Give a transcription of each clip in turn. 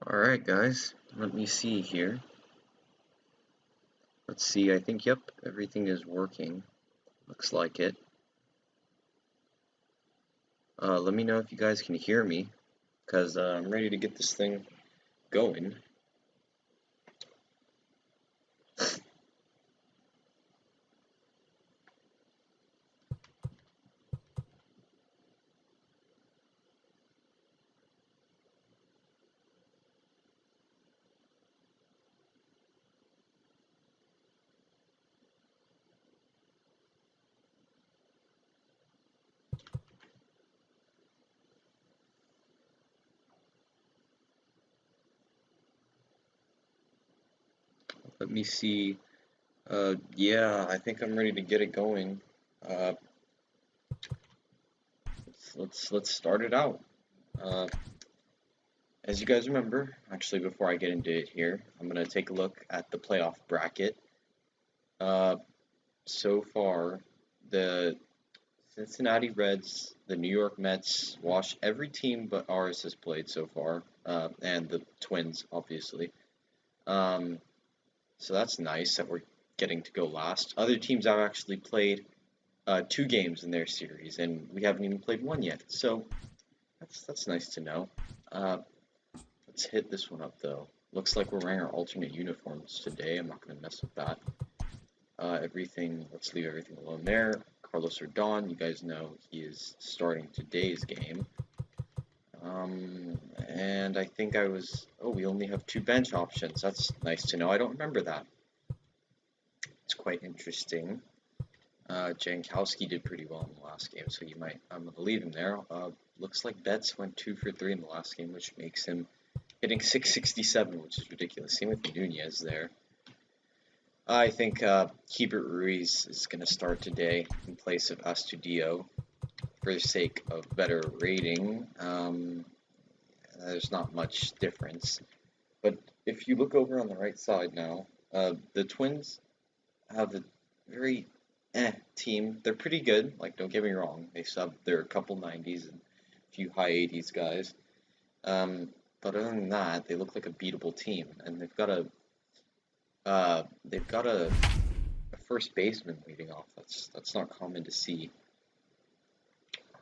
Alright guys, let me see here. Let's see, I think, yep, everything is working. Looks like it. Let me know if you guys can hear me, because I'm ready to get this thing going. Let me see. Yeah, I think I'm ready to get it going. Uh, let's start it out. Uh, as you guys remember, actually, before I get into it here, I'm gonna take a look at the playoff bracket. So far, the Cincinnati Reds, the New York Mets, every team but ours has played so far, and the Twins, obviously. Um, so that's nice that we're getting to go last. Other teams have actually played 2 games in their series, and we haven't even played one yet. So that's nice to know. Uh, let's hit this one up though. Looks like we're wearing our alternate uniforms today. I'm not gonna mess with that. Let's leave everything alone there. Carlos Rodon, you guys know he is starting today's game. And I think we only have 2 bench options. That's nice to know. I don't remember that. It's quite interesting. Jankowski did pretty well in the last game, so I'm going to leave him there. Looks like Betts went 2 for 3 in the last game, which makes him hitting 667, which is ridiculous. Same with Nunez there. I think Keibert Ruiz is going to start today in place of Astudillo for the sake of better rating. There's not much difference. But if you look over on the right side now, the Twins have a very team. They're pretty good, like, don't get me wrong. They're a couple 90s and a few high 80s guys. But other than that, they look like a beatable team, and they've got a first baseman leading off. That's not common to see.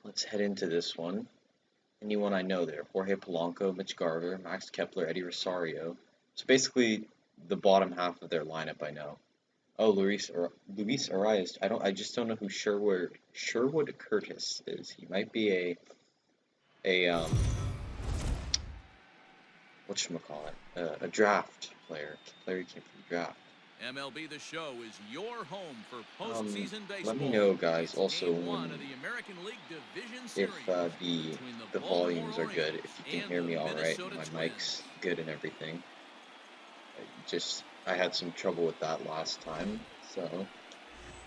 Let's head into this one. Anyone I know there: Jorge Polanco, Mitch Garver, Max Kepler, Eddie Rosario. So basically, the bottom half of their lineup I know. Oh, Luis Arias. I just don't know who Sherwood Curtis is. He might be a draft player. Player who came from the draft. MLB The Show is your home for postseason baseball. Let me know, guys, It's also game 1 of the American League Division if Series the volumes are good, if you can hear me all right, my mic's good and everything. I had some trouble with that last time, so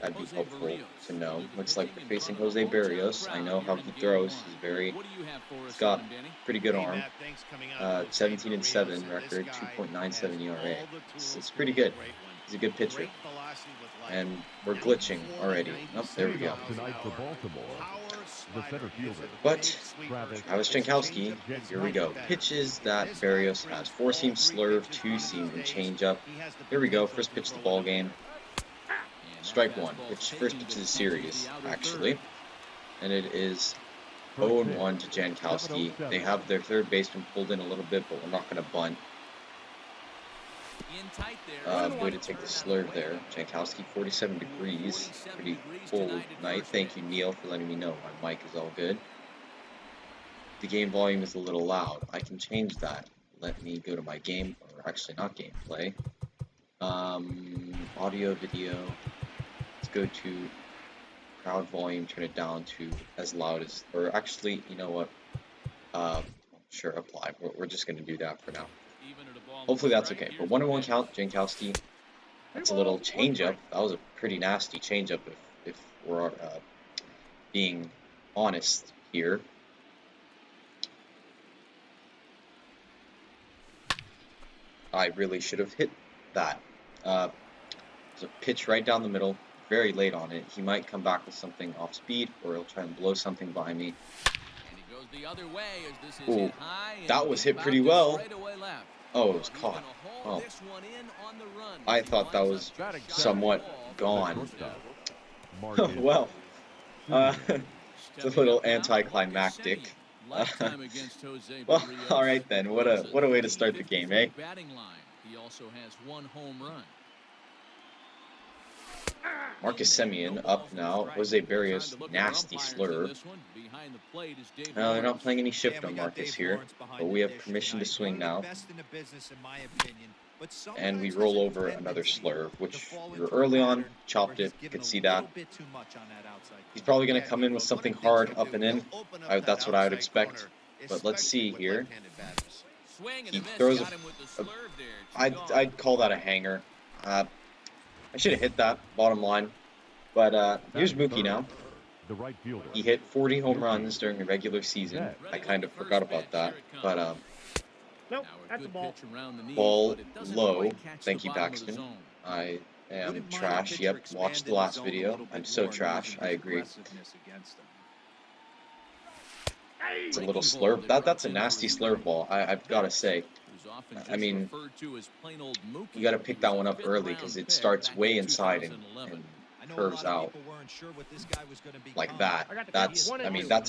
that'd be helpful to know. Looks like we're facing Jose Barrios. I know how he throws. He's got pretty good arm. 17-7 record, 2.97 ERA. It's pretty good. He's a good pitcher. And we're glitching already. Oh, there we go. Tonight for Baltimore, the center fielder. But Travis Jankowski, here we go. Pitches that Barrios has. 4-seam slurve, 2-seam, and changeup. Here we go. First pitch of the ball game. Strike 1. First pitch of the series, actually. And it is 0-1 to Jankowski. They have their third baseman pulled in a little bit, but we're not going to bunt. Way to take the slurve there. Jankowski, 47 degrees. Pretty cold night. Thank you, Neil, for letting me know my mic is all good. The game volume is a little loud. I can change that. Let me go to my game, or actually not gameplay. Audio, video. Let's go to crowd volume, turn it down to as loud as, or actually, you know what? Sure, apply. We're just going to do that for now. Hopefully that's okay. But 1-1 count, Jankowski. That's a little changeup. That was a pretty nasty changeup if we're being honest here. I really should have hit that. It's a pitch right down the middle, very late on it. He might come back with something off speed, or he'll try and blow something by me. Ooh, that was hit pretty well. Oh, it was caught. Oh, I thought that was somewhat gone. Well, it's a little anticlimactic. Well, all right then. What a way to start the game, eh? He also has 1 home run. Marcus Semien up now. Jose Barrios, nasty slurve. They're not playing any shift on Marcus here, but we have permission to swing now. And we roll over another slurve, which we were early on, chopped it, you could see that. He's probably going to come in with something hard up and in. That's what I would expect. But let's see here. He throws I'd call that a hanger. I should have hit that, bottom line. But here's Mookie now. He hit 40 home runs during the regular season. I kind of forgot about that. But nope, that's a ball. Ball low. Thank you, Paxton. I am trash. Yep, watch the last video. I'm so trash. I agree. It's a little slurve. That's a nasty slurve ball. I've got to say. I mean, you got to pick that one up early because it starts way inside and curves out like that. That's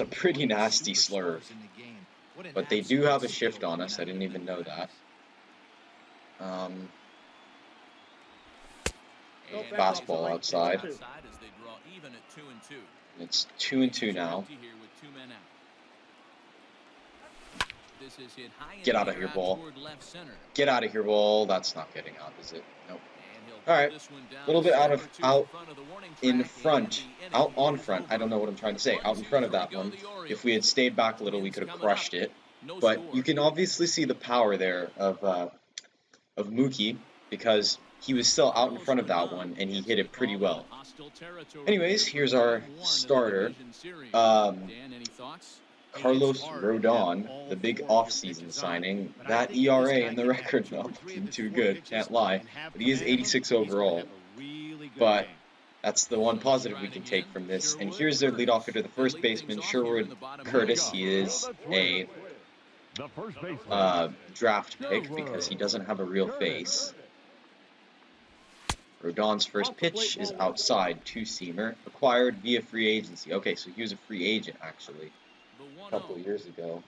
a pretty nasty slurve. But they do have a shift on us. I didn't even know that. Fastball outside. It's 2-2 now. Get out of here, ball. Get out of here, ball. That's not getting out, is it? Nope. All right. A little bit out on front. I don't know what I'm trying to say. Out in front of that one. If we had stayed back a little, we could have crushed it. But you can obviously see the power there of Mookie because he was still out in front of that one and he hit it pretty well. Anyways, here's our starter. Carlos Rodon, the big off-season signing. That ERA and the record not looking too good, can't lie. But he is 86 overall. But that's the one positive we can take from this. And here's their leadoff hitter, the first baseman, Sherwood Curtis. He is a draft pick because he doesn't have a real face. Rodon's first pitch is outside, two-seamer, acquired via free agency. Okay, so he was a free agent, actually. A couple of years ago,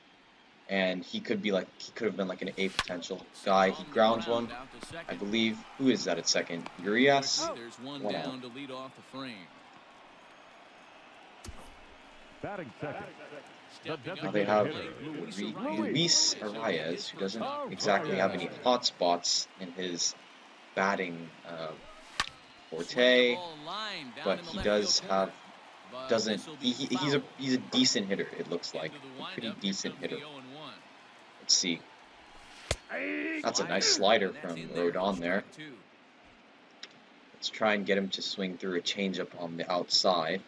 and he could have been like an A potential guy. He grounds one, I believe. Who is that at second? Urias. There's one down to lead off the frame. Batting second. Now they have Luis Arias, who doesn't exactly have any hot spots in his batting forte, but he does have. He's a decent hitter, it looks like. A pretty decent hitter. Let's see. That's a nice slider from Rodon there. Let's try and get him to swing through a changeup on the outside.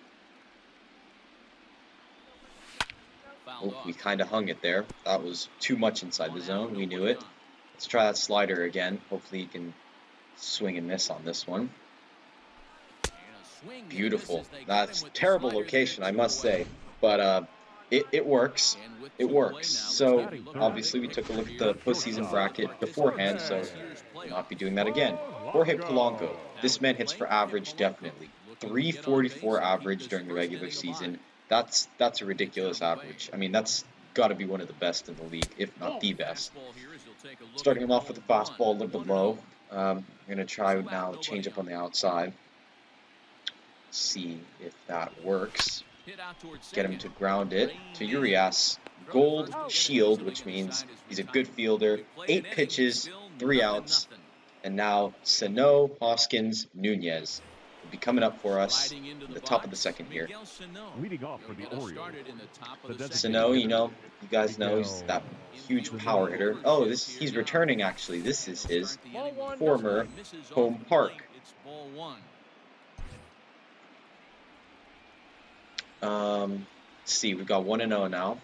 Oh, we kind of hung it there. That was too much inside the zone. We knew it. Let's try that slider again. Hopefully he can swing and miss on this one. Beautiful. That's terrible location, I must say, but it works. It works. So obviously we took a look at the postseason bracket beforehand, so we'll not be doing that again. Jorge Polanco. This man hits for average, definitely. 344 average during the regular season. That's a ridiculous average. I mean, that's got to be one of the best in the league, if not the best. Starting him off with a fastball a little bit low. I'm going to try now change up on the outside. See if that works. Get him to ground it to Urias. Gold shield, which means he's a good fielder. 8 pitches, 3 outs. And now Sano, Hoskins, Nunez will be coming up for us at the top of the second here. Leading off for the Orioles. Sano, you guys know he's that huge power hitter. Oh, he's returning actually. This is his former home park. Let's see, we've got 1-0 now.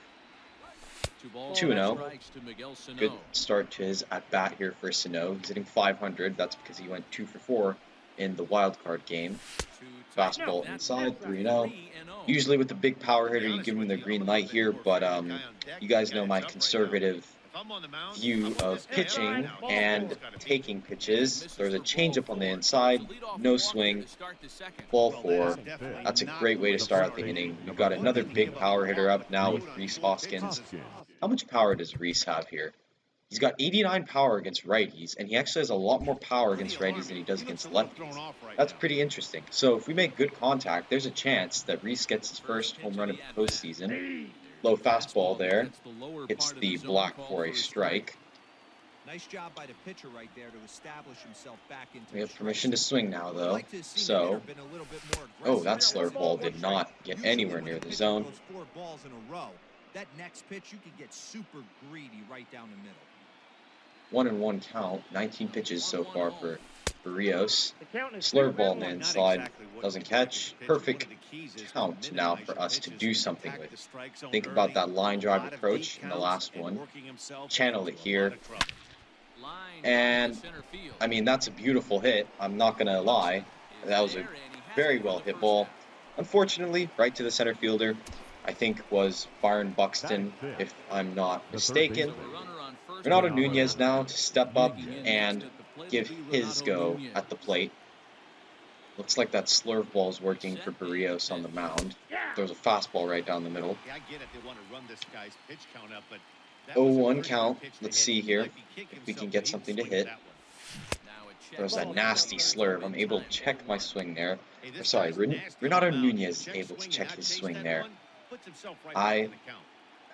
2-0. Good start to his at-bat here for Sano. He's hitting 500. That's because he went 2 for 4 in the wild card game. Fastball inside, 3-0. Usually with the big power hitter, you give him the green light here, but you guys know my conservative view of pitching and taking pitches. There's a changeup on the inside, no swing, ball 4. That's a great way to start out the inning. We've got another big power hitter up now with Rhys Hoskins. How much power does Rhys have here? He's got 89 power against righties, and he actually has a lot more power against righties than he does against lefties. That's pretty interesting. So if we make good contact, there's a chance that Rhys gets his first home run of the postseason. Low fastball there. Hits the block for a strike. Nice job by the pitcher right there to establish himself back into. We have permission to swing now, though. So, oh, that slurve ball did not get anywhere near the zone. That next pitch, you could get super greedy right down the middle. 1-1 count. 19 pitches so far for Rios. Slurve ball on the inside. Doesn't catch. Perfect count now for us to do something with. Think about that line drive approach in the last one. Channel it here. And, I mean, that's a beautiful hit. I'm not going to lie. That was a very well hit ball. Unfortunately, right to the center fielder, I think was Byron Buxton, if I'm not mistaken. Renato Nunez now to step up and give his go at the plate. Looks like that slurve ball is working for Barrios on the mound. There's a fastball right down the middle. 0-1 count. Let's see here if we can get something to hit. There's that nasty slurve. I'm able to check my swing there. Or, sorry, Renato Nunez is able to check his swing there. I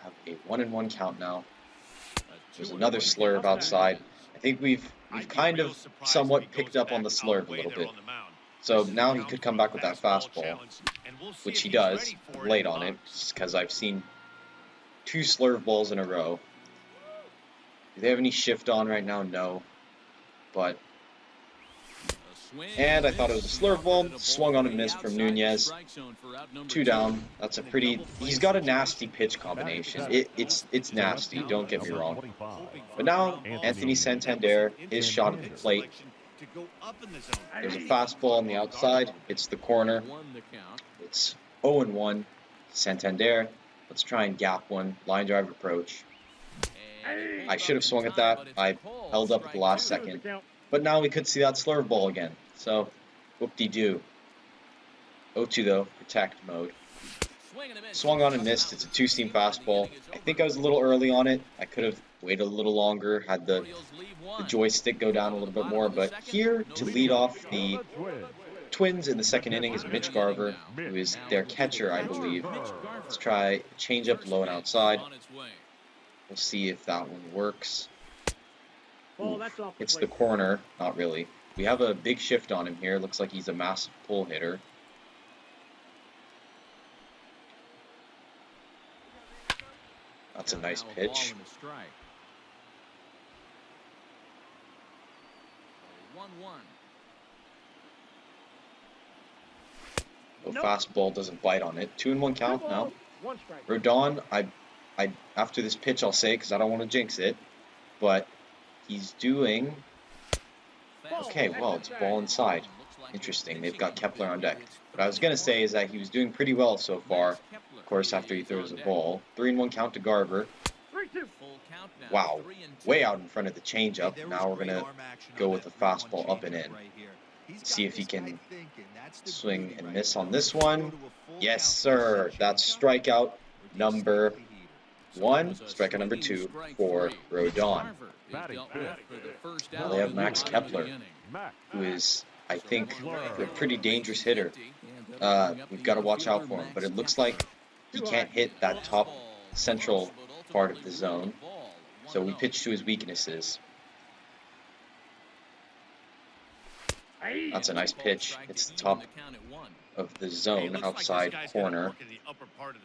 have a 1-1 count now. There's another slurve outside. I think we've kind of somewhat picked up on the slurve a little bit. So now he could come back with that fastball, which he does. I'm late on it, just because I've seen 2 slurve balls in a row. Do they have any shift on right now? No. But, and I thought it was a slurve ball. Swung on and missed from Nunez. 2 down. That's a pretty, he's got a nasty pitch combination. It's nasty, don't get me wrong. But now, Anthony Santander, his shot at the plate. There's a fastball on the outside. It's the corner. It's 0-1. Santander. Let's try and gap one. Line drive approach. I should have swung at that. I held up at the last second. But now we could see that slurve ball again. So, whoop-de-doo. 0-2 though, protect mode. Swung on and missed. It's a 2-seam fastball. I think I was a little early on it. I could have waited a little longer, had the joystick go down a little bit more. But here, to lead off the Twins in the second inning is Mitch Garver, who is their catcher, I believe. Let's try change up low and outside. We'll see if that one works. Ooh, it's the corner. Not really. We have a big shift on him here. Looks like he's a massive pull hitter. That's a nice pitch. The fastball doesn't bite on it. 2-1 count now. Rodon, I after this pitch I'll say because I don't want to jinx it, but he's doing okay. Well, it's ball inside. Interesting. They've got Kepler on deck. What I was gonna say is that he was doing pretty well so far. Of course, after he throws the ball, 3-1 count to Garver. Wow, way out in front of the changeup. Now we're gonna go with the fastball up and in. See if he can swing and miss on this one. Yes, sir. That's strikeout number 1. Strikeout number 2 for Rodon. Now they have Max Kepler, who is, I think, a pretty dangerous hitter. We've got to watch out for him. But it looks like he can't hit that top central part of the zone. So we pitch to his weaknesses. That's a nice pitch. It's the top of the zone, outside corner.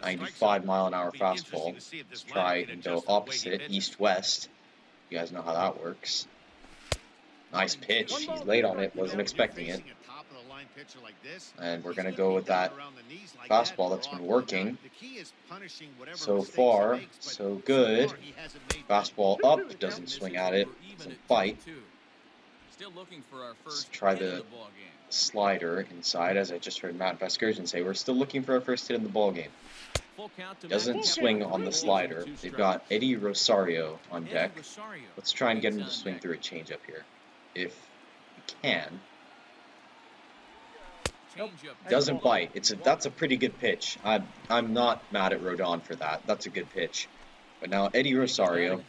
95-mile-an-hour fastball. Let's try and go opposite, east-west. You guys know how that works. Nice pitch. He's late on it. Wasn't expecting it. And we're going to go with that fastball that's been working. So far, so good. Fastball up. Doesn't swing at it. Doesn't bite. Still looking for our Let's first try hit in the the ball game. slider inside, as I just heard Matt Vasgersian say. We're still looking for our first hit in the ball game. Full count to Doesn't Matt swing Kepler. on the Balls slider. and 2 They've strikes. got Eddie Rosario on Eddie deck. Rosario Let's try and get him to waits on swing deck. through a changeup here, if we can. Changeup. Doesn't bite. That's a pretty good pitch. I'm not mad at Rodon for that. That's a good pitch. But now Eddie Rosario,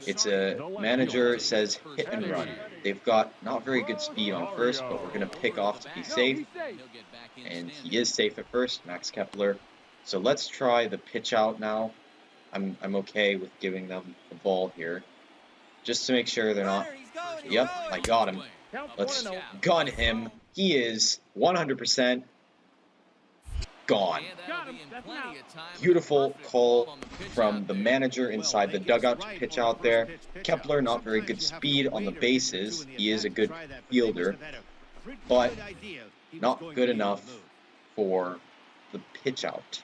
it's a manager says hit and run. They've got not very good speed on first, but we're gonna pick off to be safe. And he is safe at first, Max Kepler. So let's try the pitch out now. I'm okay with giving them the ball here, just to make sure they're not. Yep, I got him. Let's gun him. He is 100% gone. Beautiful call from the manager inside the dugout to pitch out there. Kepler, not very good speed on the bases. He is a good fielder, but not good enough for the pitch out.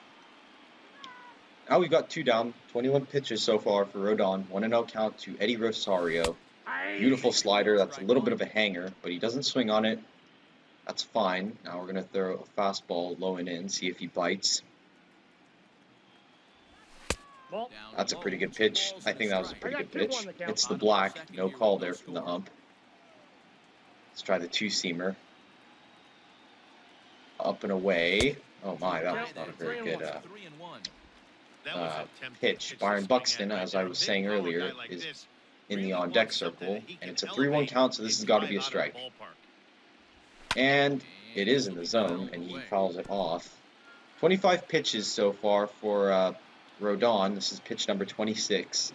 Now we've got 2 down, 21 pitches so far for Rodon. 1-0 count to Eddie Rosario. Beautiful slider. That's a little bit of a hanger, but he doesn't swing on it. That's fine. Now we're going to throw a fastball low and in, see if he bites. That's a pretty good pitch. I think that was a pretty good pitch. It's the black. No call there from the ump. Let's try the 2-seamer. Up and away. Oh my, that was not a very good pitch. Byron Buxton, as I was saying earlier, is in the on-deck circle, and it's a 3-1 count, so this has got to be a strike. And it is in the zone, and he fouls it off. 25 pitches so far for Rodon. This is pitch number 26.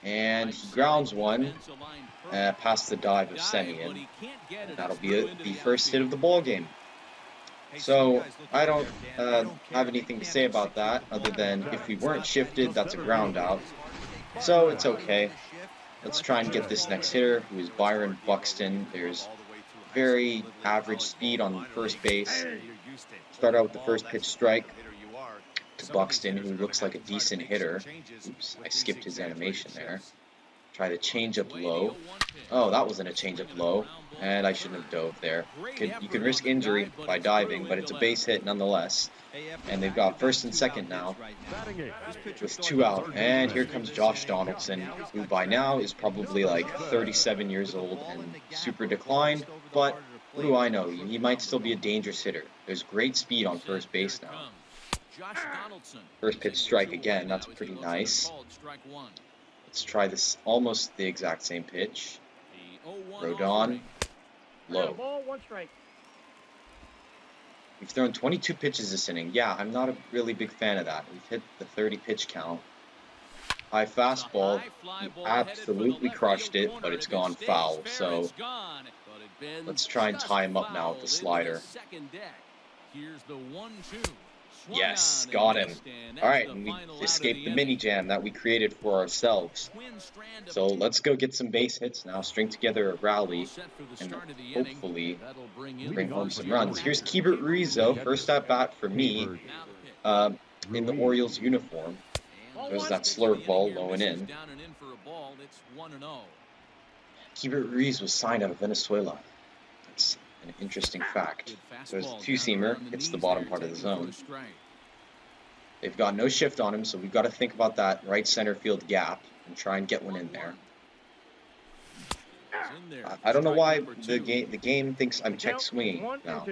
And he grounds one past the dive of Semien. That'll be the first hit of the ball game. So I don't have anything to say about that, other than if we weren't shifted, that's a ground out. So it's okay. Let's try and get this next hitter, who is Byron Buxton. There's very average speed on first base. Start out with the first pitch strike to Buxton, who looks like a decent hitter. Oops, I skipped his animation there. Try the changeup low. Oh, that wasn't a changeup low, and I shouldn't have dove there. You can risk injury by diving, but it's a base hit nonetheless. And they've got first and second now with 2 out. And here comes Josh Donaldson, who by now is probably like 37 years old and super declined. But what do I know? He might still be a dangerous hitter. There's great speed on first base now. First pitch strike again. That's pretty nice. Let's try this almost the exact same pitch. Rodon, low. We've thrown 22 pitches this inning. Yeah, I'm not a really big fan of that. We've hit the 30 pitch count. High fastball, he absolutely crushed it, but it's gone foul. So let's try and tie him up now with the slider. Yes, got him. Alright, and we escaped the mini jam that we created for ourselves. So let's go get some base hits now, string together a rally, and hopefully bring home some runs. Here's Keibert Ruiz, though, first at bat for me, in the Orioles uniform. There's that slurve ball low and in. Keibert Ruiz was signed out of Venezuela. That's an interesting fact. There's a 2-seamer, hits the bottom part of the zone. They've got no shift on him, so we've got to think about that right center field gap and try and get one in there. I don't know why the game thinks I'm check swinging now.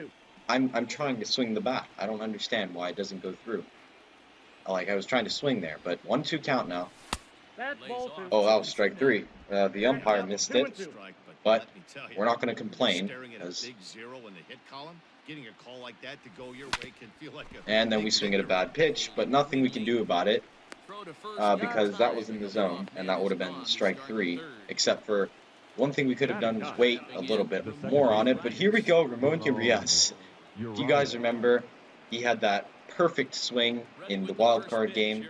I'm trying to swing the bat. I don't understand why it doesn't go through. Like, I was trying to swing there, but 1-2 count now. Oh, that was strike 3. The umpire missed it, but we're not going to complain. And then we swing at a bad pitch, but nothing we can do about it because that was in the zone, and that would have been strike 3, except for one thing we could have done was wait a little bit more on it. But here we go, Ramon Urias. If you guys remember, he had that perfect swing in the wild card game.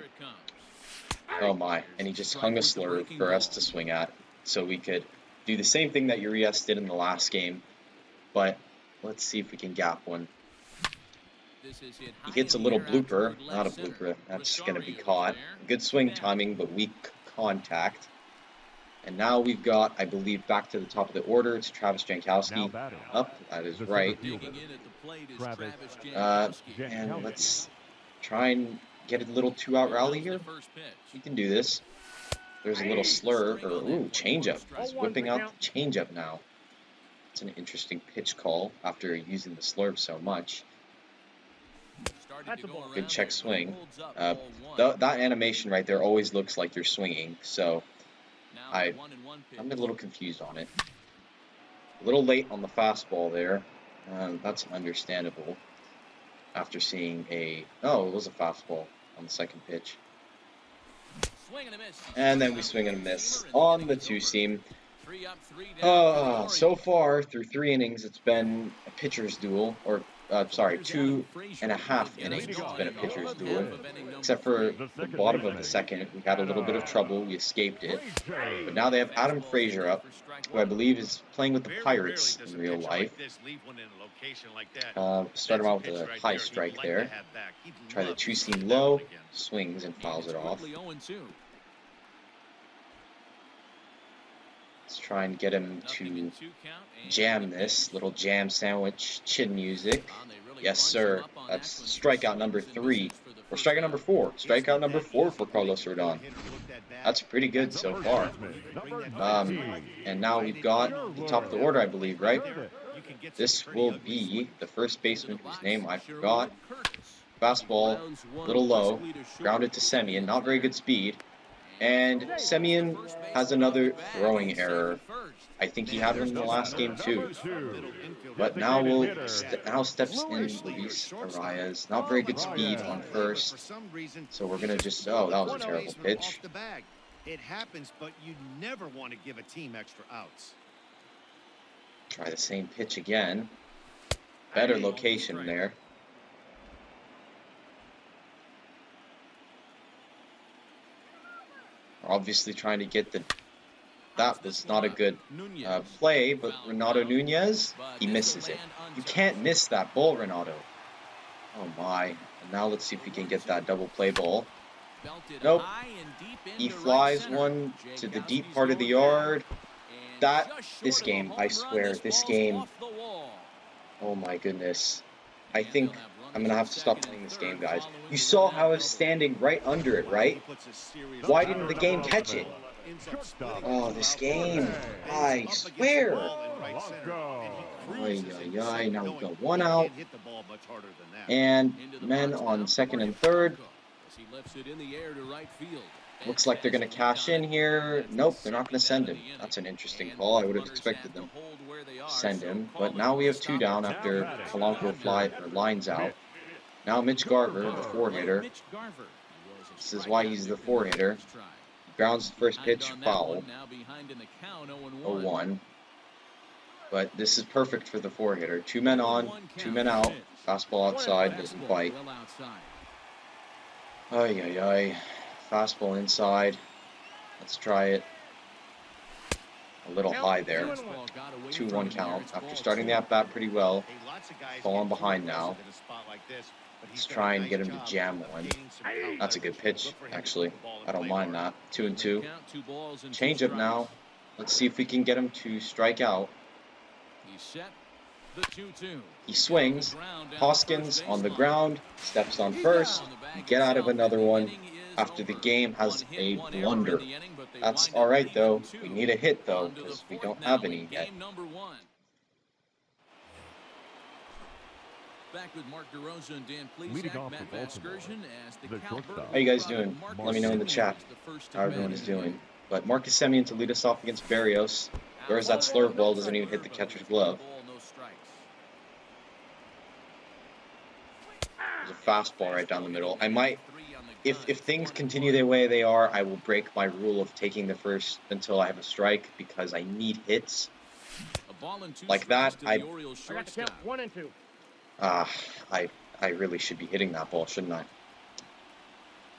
Oh my, and he just hung a slurve for us to swing at, so we could do the same thing that Urias did in the last game, but let's see if we can gap one. He hits a little blooper, not a blooper, that's going to be caught. Good swing timing, but weak contact. And now we've got, I believe, back to the top of the order. It's Travis Now Jankowski batting. up. That is The right. center fielder, Digging in at the plate is Travis Travis Jankowski. And let's try and get a little 2-out rally here. We can do this. There's a little slur, or ooh, changeup. He's whipping out the changeup now. It's an interesting pitch call after using the slurve so much. Good check swing. That animation right there always looks like you're swinging, so I'm a little confused on it. A little late on the fastball there. That's understandable. After seeing it was a fastball on the second pitch. And then we swing and a miss on the two-seam. So far, through 3 innings, it's been a pitcher's duel, or, 2.5 innings, it's been a pitcher's duel. Except for the bottom of the second, we had a little bit of trouble, we escaped it. But now they have Adam Frazier up, who I believe is playing with the Pirates in real life. Start him out with a high strike there. Try the two-seam low, swings and fouls it off. Let's try and get him to jam this. Little jam sandwich, chin music. Yes, sir. That's strikeout number 3. Or strikeout number 4. Strikeout number 4 for Carlos Rodon. That's pretty good so far. And now we've got the top of the order, I believe, right? This will be the first baseman whose name I forgot. Fastball, little low. Grounded to Semien. Not very good speed. And Semien has another throwing error. I think he had one in the last game too. But now now steps in Luis Arias. Not very good speed on first. So we're gonna just that was a terrible pitch. It happens, but you never want to give a team extra outs. Try the same pitch again. Better location there. Obviously trying to get that was not a good play, but Renato Nunez, he misses it. You can't miss that ball, Renato. Oh my. And now let's see if we can get that double play ball. Nope. He flies one to the deep part of the yard. This game, I swear, this game. Oh my goodness. I think I'm going to have to stop playing this game, guys. You saw how I was standing right under it, right? Why didn't the game catch it? Oh, this game. I swear. Now we've got 1 out. And men on second and third. Looks like they're going to cash in here. Nope, they're not going to send him. That's an interesting call. I would have expected them to send him. But now we have 2 down after Polanco lines out. Now Mitch Garver, the 4-hitter. This is why he's the 4-hitter. Grounds the first pitch, foul. 0-1. But this is perfect for the 4-hitter. 2 men on, 2 men out. Fastball outside, doesn't bite. Fastball inside. Let's try it. A little high there. 2-1 count. After starting the at-bat pretty well. Falling behind now. Let's try and get him to jam one. That's a good pitch, actually. I don't mind that. 2-2. Change up now. Let's see if we can get him to strike out. He swings. Hoskins on the ground. Steps on first. Get out of another one. After the game has a blunder. That's alright though. We need a hit though, because we don't have any yet. How you guys doing? Let me know in the chat how everyone is doing. But Marcus Semien to lead us off against Barrios. Whereas that slurve ball doesn't even hit the catcher's glove. There's a fastball right down the middle. I might, if things continue the way they are, I will break my rule of taking the first until I have a strike because I need hits. Like that, I got the count 1 and 2. I really should be hitting that ball, shouldn't I?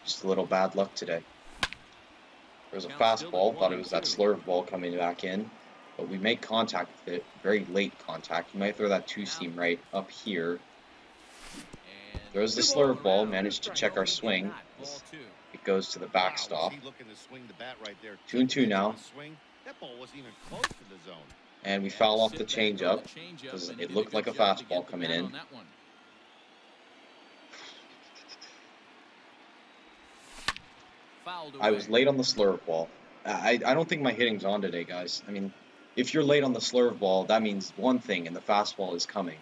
Just a little bad luck today. There was a fastball, thought it was that slurve ball coming back in, but we make contact with it, very late contact. We might throw that 2-seam right up here. Throws the slurve ball, managed to check our swing. It goes to the backstop. 2-2 now. That ball wasn't even close to the zone. And we foul off the changeup because it looked like a fastball coming in. I was late on the slurve ball. I don't think my hitting's on today, guys. I mean, if you're late on the slurve ball, that means one thing, and the fastball is coming.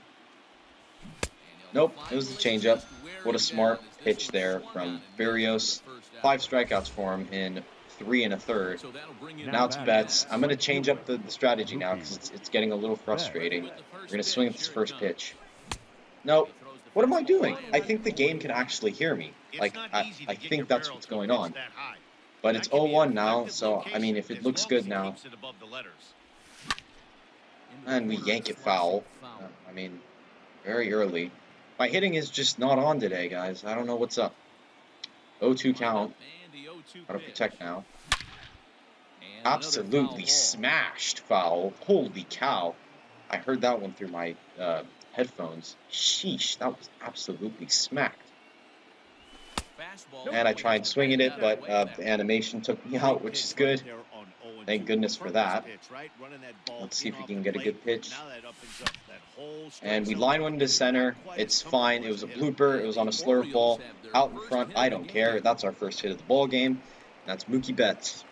Nope, it was the changeup. What a smart pitch there from Berrios. 5 strikeouts for him in 3 1/3. Now it's Betts. I'm going to change up the strategy now because it's getting a little frustrating. We're going to swing at this first pitch. Nope. What am I doing? I think the game can actually hear me. Like, I think that's what's going on. But it's 0-1 now, so, I mean, if it looks good now. And we yank it foul. I mean, very early. My hitting is just not on today, guys. I don't know what's up. 0-2 count. Gotta protect now. Absolutely smashed foul. Holy cow. I heard that one through my headphones. Sheesh, that was absolutely smacked. And I tried swinging it, but the animation took me out, which is good. Thank goodness for that. Let's see if we can get a good pitch. And we line one into center. It's fine. It was a blooper. It was on a slurve ball. Out in front. I don't care. That's our first hit of the ball game. That's Mookie Betts.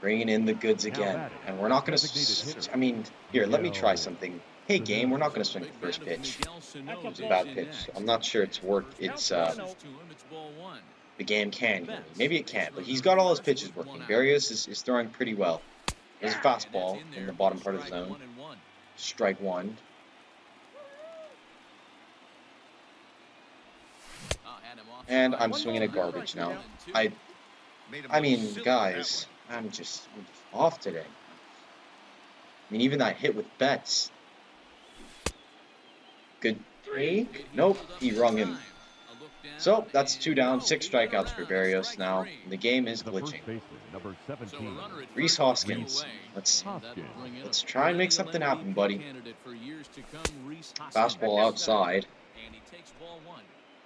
Bringing in the goods again. And we're not going to... I mean, here, let me try something. Hey, game, we're not going to swing the first pitch. It was a bad pitch. I'm not sure it's worked. It's... the game can hear me. Maybe it can't, but he's got all his pitches working. Berrios is throwing pretty well. There's a fastball in the bottom part of the zone. Strike one. And I'm swinging at garbage now. I mean, guys, I'm just off today. I mean, even that hit with Betts. Good take? Nope, he rung him. So, that's 2 down, 6 strikeouts for Berrios now. The game is glitching. Rhys Hoskins. Let's try and make something happen, buddy. Fastball outside.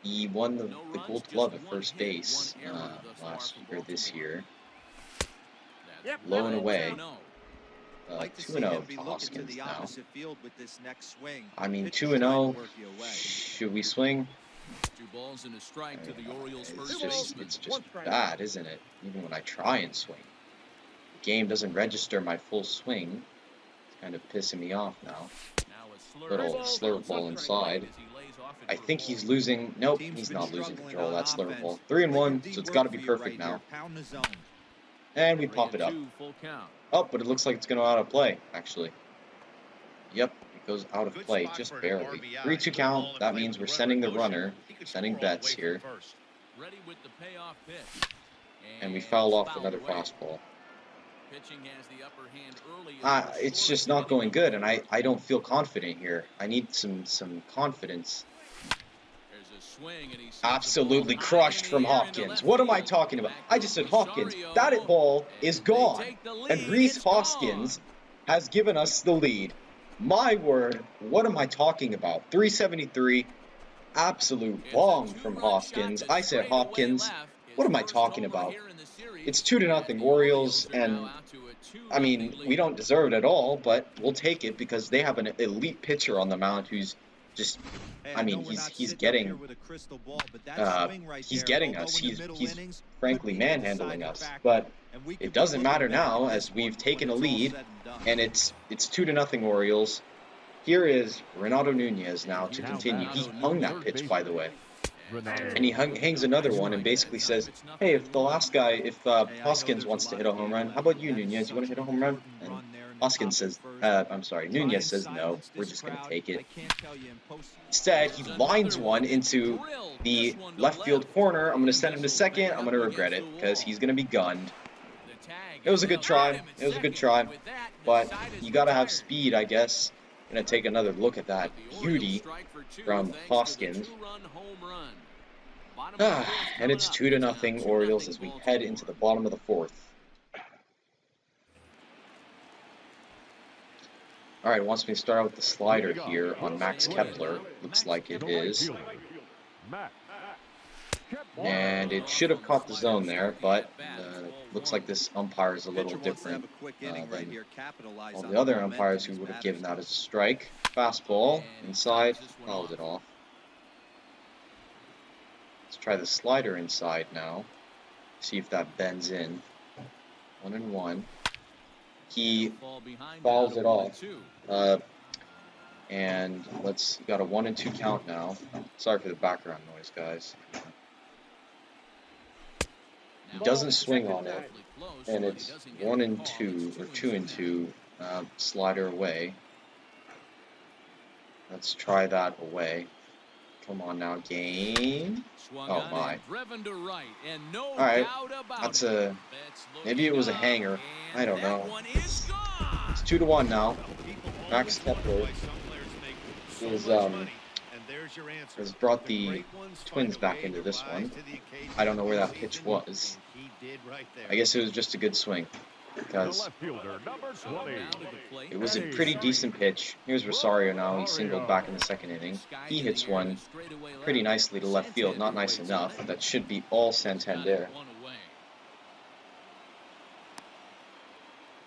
He won the Gold Glove at first base this year. Low and away. 2-0 to Hoskins now. I mean, 2-0. Should we swing? It's just bad, isn't it? Even when I try and swing. The game doesn't register my full swing. It's kind of pissing me off now. Little slurve ball inside. I think he's losing. Nope, he's not losing control of that slurve ball. 3-1, so it's got to be perfect now. And we pop it up. Oh, but it looks like it's going to out of play, actually. Yep, it goes out of play, just barely. 3-2 count, that means we're sending the runner, sending Betts here. And we foul off another fastball. It's just not going good, and I don't feel confident here. I need some confidence. Absolutely crushed from Hopkins. What am I talking about? I just said Hopkins. That ball is gone. And Rhys Hoskins has given us the lead. My word, what am I talking about? 373. Absolute bomb from Hoskins. I said Hopkins. What am I talking about? It's 2-0 Orioles, and I mean, we don't deserve it at all, but we'll take it because they have an elite pitcher on the mound who's just, I mean, he's getting us. He's frankly manhandling us. But it doesn't matter now as we've taken a lead, and it's 2-0 Orioles. Here is Renato Nunez now to continue. He hung that pitch, by the way. And he hangs another one and basically says, hey, if the last guy, if Hoskins wants to hit a home run, how about you, Nunez? You want to hit a home run? And Hoskins says, Nunez says no, we're just going to take it. Instead, he lines one into the left field corner. I'm going to send him to second. I'm going to regret it because he's going to be gunned. It was a good try. But you got to have speed, I guess. I'm going to take another look at that beauty from Hoskins. And it's 2-0 Orioles as we head into the bottom of the fourth. Alright, wants me to start out with the slider here on Max Kepler. Looks like it is. And it should have caught the zone there, but looks like this umpire is a little different than all the other umpires who would have given that as a strike. Fastball, inside, fouls it off. Let's try the slider inside now. See if that bends in. 1-1. He fouls it off. And got a 1-2 count now. Sorry for the background noise, guys. He doesn't swing on it, and it's 1-2 or 2-2. Slider away. Let's try that away. Come on now, game. Oh my. Alright, that's maybe it was a hanger. I don't know. It's 2-1 now. Max Kepler has brought the Twins back into this one. I don't know where that pitch was. I guess it was just a good swing, because it was a pretty decent pitch. Here's Rosario now. He singled back in the second inning. He hits one pretty nicely to left field. Not nice enough. That should be all Santander.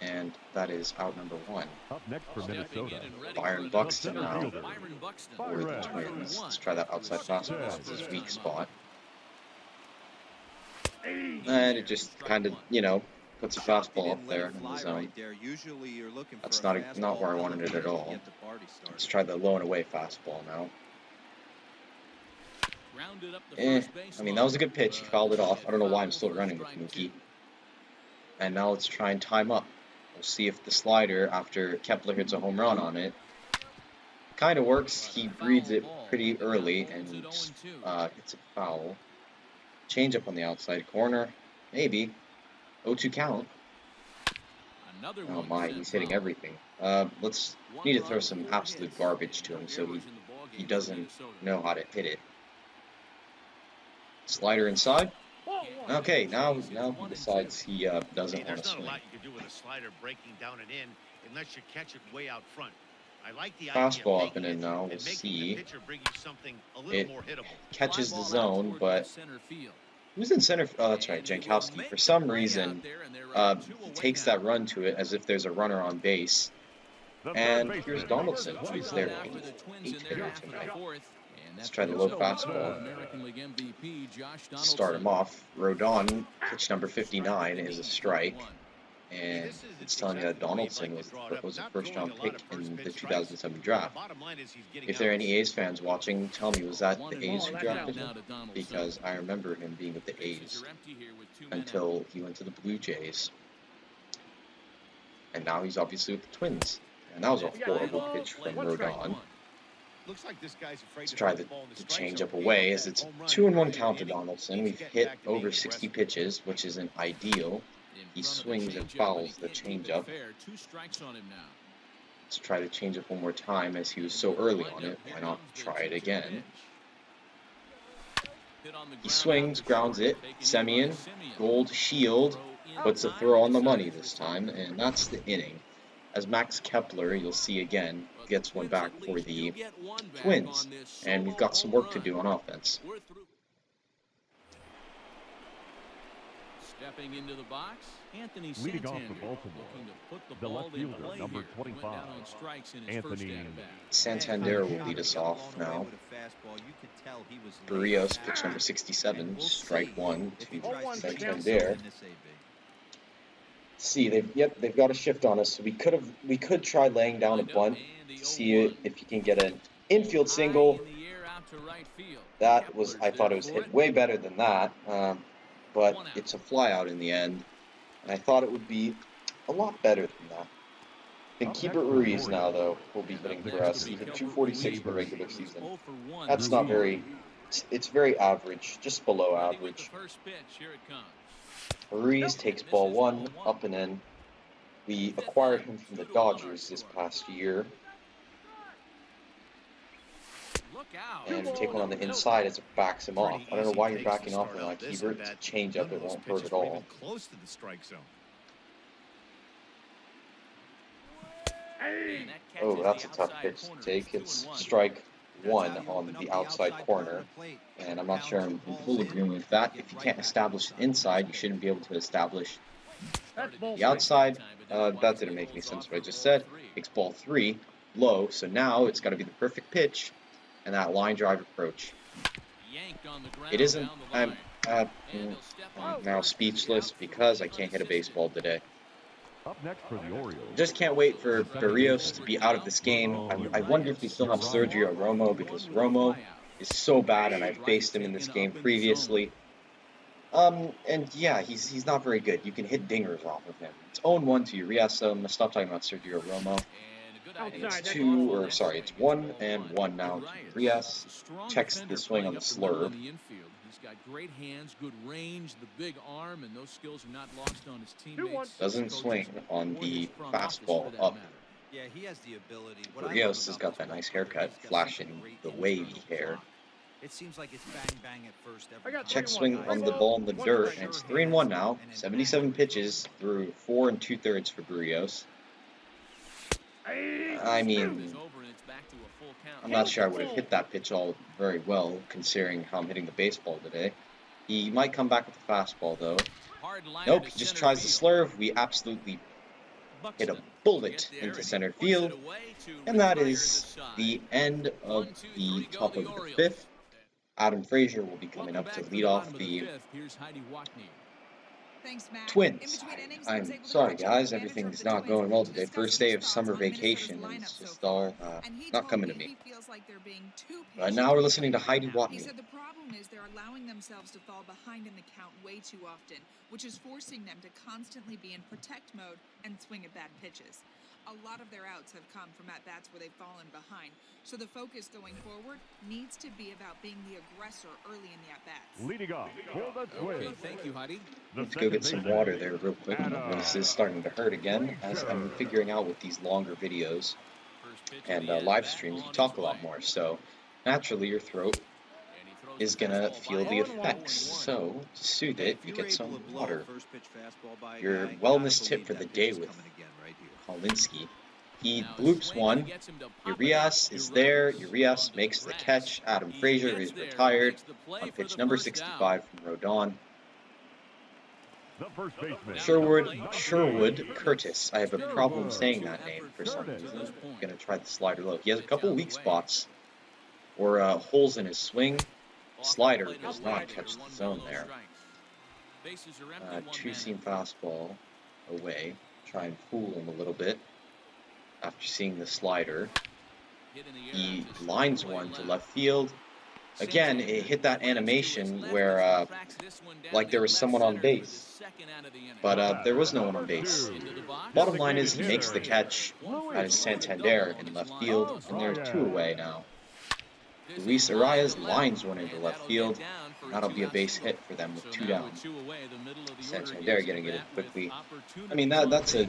And that is out number 1. Up next for Minnesota, Byron Buxton now for the Twins. Let's try that outside fastball. It's his weak spot. And it just kind of, puts a fastball up there in the zone. That's not where I wanted it at all. Let's try the low and away fastball now. I mean, that was a good pitch. He fouled it off. I don't know why I'm still running with Mookie. And now let's try and time up. We'll see if the slider, after Kepler hits a home run on it, kind of works. He reads it pretty early and hits a foul. Change up on the outside corner. Maybe. 0-2 count. Oh my, he's hitting everything. Need to throw some absolute garbage to him so he doesn't know how to hit it. Slider inside. Okay, now he decides he doesn't want to swing. Fastball up and in now. We'll see. It catches the zone, but who's in center? Oh, that's right, Jankowski. For some reason, he takes that run to it as if there's a runner on base. And here's Donaldson, who's their 8th hitter tonight. Let's try the low fastball. Start him off. Rodon, pitch number 59, is a strike. And it's telling me that Donaldson was a first-round pick in the 2007 draft. If there are any A's fans watching, tell me, was that the A's who drafted him? Because I remember him being with the A's until he went to the Blue Jays. And now he's obviously with the Twins. And that was a horrible pitch from Rodon. Let's try the change-up away, as it's 2-1 count to Donaldson. We've hit over 60 pitches, which isn't ideal. He swings and fouls the change-up. Let's try the change-up one more time, as he was so early on it. Why not try it again? He swings, grounds it. Semien, Gold Shield, puts a throw on the money this time, and that's the inning. As Max Kepler, you'll see again, gets one back for the Twins. And we've got some work to do on offense. Stepping into the box, Anthony leading off Santander, for Baltimore, looking to put the the ball left in fielder, play number here. 25, Went down on strikes in his Anthony first at-bat. Santander will lead us off now. Barrios, pitch number 67, strike 1 to Santander. See, they've got a shift on us, so we could try laying down a bunt to see if you can get an infield single. I thought it was hit way better than that, but it's a fly out in the end, and I thought it would be a lot better than that. And Keibert Ruiz now, though, will be hitting for us. He hit 246 for regular season. That's not very, it's very average, just below average. Ruiz takes ball 1, up and in. We acquired him from the Dodgers this past year. And we take one on the inside as it backs him off. I don't know why you're backing off on that, Keibert. It's a change-up, it won't hurt at all. Oh, that's a tough pitch to take. It's strike 1 on the outside corner, and I'm not sure I'm in full agreement with that. If you can't establish the inside, you shouldn't be able to establish the outside. That didn't make any sense what I just said. Takes ball 3, low, so now it's got to be the perfect pitch, and that line drive approach. It isn't. I'm now speechless because I can't hit a baseball today. Up next for the Orioles. Just can't wait for Barrios to be out of this game. I wonder if we still have Sergio Romo, because Romo is so bad, and I faced him in this game previously. And yeah, he's not very good. You can hit dingers off of him. It's 0-1 to Urias, so I'm gonna stop talking about Sergio Romo. And it's 1-1 now to Urias. Checks the swing on the slurve. He's got great hands, good range, the big arm, and those skills are not lost on his teammates. Doesn't swing on the fastball up. Yeah, he has the ability. Rios has got that nice haircut, flashing the wavy hair. It seems like it's bang bang at first. Check swing on the ball in the dirt, and it's 3-1 now. 77 pitches through 4 2/3 for Barrios. I mean, I'm not sure I would have hit that pitch all very well, considering how I'm hitting the baseball today. He might come back with a fastball, though. Nope, he just tries to slurve. We absolutely hit a bullet into center field. And that is the end of the top of the 5th. Adam Frazier will be coming up to lead off the Twins. I'm sorry, guys. Everything's not going well today. First day of summer vacation, and it's just all not coming to me. Now we're listening to Heidi Watney. He said the problem is they're allowing themselves to fall behind in the count way too often, which is forcing them to constantly be in protect mode and swing at bad pitches. A lot of their outs have come from at-bats where they've fallen behind, so the focus going forward needs to be about being the aggressor early in the at-bats. Leading off for the Twins. Okay, thank you, Heidi. Let's go get some water there real quick. This is starting to hurt again, as I'm figuring out with these longer videos and live streams, you talk a lot more, so naturally your throat is gonna feel the effects. So to soothe it, you get some water. Your wellness tip for the day with Kolinsky. He bloops one. Urias is there. Urias makes the catch. Adam Frazier is retired on pitch number 65 from Rodon. Sherwood Curtis. I have a problem saying that name for some reason. I'm gonna try the slider low. He has a couple weak spots or holes in his swing. Slider does not catch the zone there. Two-seam fastball away. Try and fool him a little bit. After seeing the slider, he lines one to left field. Again, it hit that animation where, like there was someone on base, but there was no one on base. Bottom line is he makes the catch. That is Santander in left field, and there's 2 away now. Luis Arias lines one into left field. That'll be a base hit for them with 2 down. Santander getting it in quickly. I mean, that's a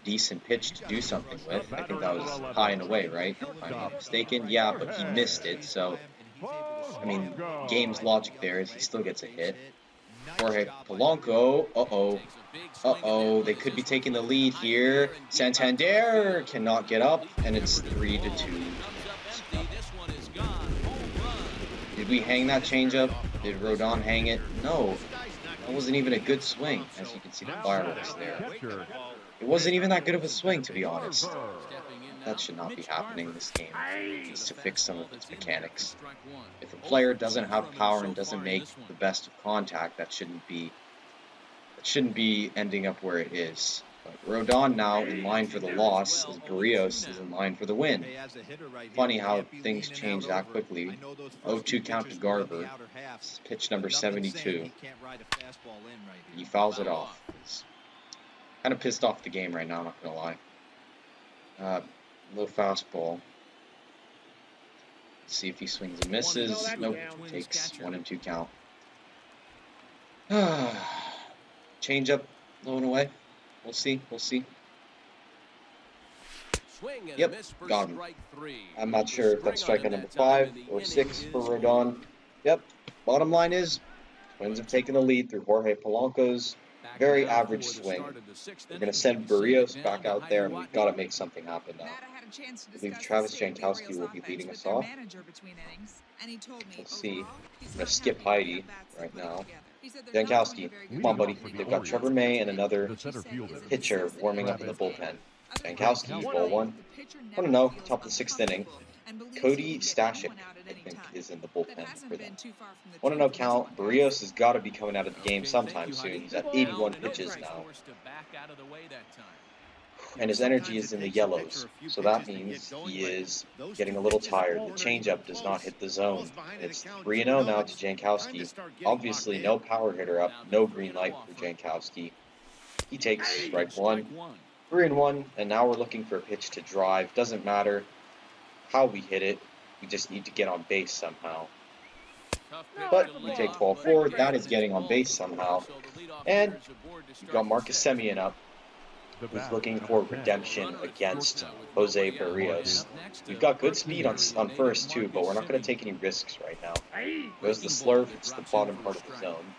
decent pitch to do something with. I think that was high and away, right? If I'm not mistaken. Yeah, but he missed it, so I mean, game's logic there is he still gets a hit. Jorge Polanco, uh-oh, they could be taking the lead here. Santander cannot get up, and it's 3-2. Did we hang that changeup? Did Rodon hang it? No. That wasn't even a good swing, as you can see the fireworks there. It wasn't even that good of a swing, to be honest. That should not be happening this game. It needs to fix some of its mechanics. If a player doesn't have power and doesn't make the best of contact, that shouldn't be ending up where it is. But Rodon now in line for the loss, as Barrios is in line for the win. Funny how things change that quickly. 0-2 count to Garver. Pitch number 72. He fouls it off. It's kind of pissed off the game right now, I'm not going to lie. Low fastball. See if he swings and misses. Nope. Takes 1-2 count. Change up, low and away. We'll see. Yep, got him. I'm not sure if that's strikeout number 5 or 6 for Rodon. Yep, bottom line is, Twins have taken the lead through Jorge Polanco's very average swing. We're going to send Barrios back out there, and we've got to make something happen now. a chance to I believe discuss Travis the state of the Jankowski Orioles will be offense leading with us their off. manager between innings, and he told me Let's see. overall, he's I'm going to not skip happy with the Heidi at-bats they're right putting now. together. He said they're not doing a Jankowski, very come good on, job buddy. hitting They've the got bats Trevor they're May and today, another The center which he said fielder. is a pitcher necessity warming for up in the his game. bullpen. Other Jankowski, players ball say one. the pitcher I don't never know, feels top of the 6th inning. uncomfortable and believes Cody he can get Stashik, anyone out at I any think, time. is in the That bullpen hasn't for been them. too far from the 1-0 truth in this count. one, guys. Barrios has got to be coming out of the game Okay, sometime thank you, soon. Heidi. He's at Ball. 81 No pitches strikes. now. Forced to back out of the way that time. And his energy is in the yellows, so that means he is getting a little tired. The changeup does not hit the zone. It's 3-0 now to Jankowski. Obviously, no power hitter up, no green light for Jankowski. He takes strike one, 3-1, and now we're looking for a pitch to drive. Doesn't matter how we hit it, we just need to get on base somehow. But we take ball forward, that is getting on base somehow. And we've got Marcus Semien up, The who's batter looking at for 10. redemption against Jose Barrios. We've got good speed on first too, but we're not going to take any risks right now. There's the slurve, it's the bottom part of the zone.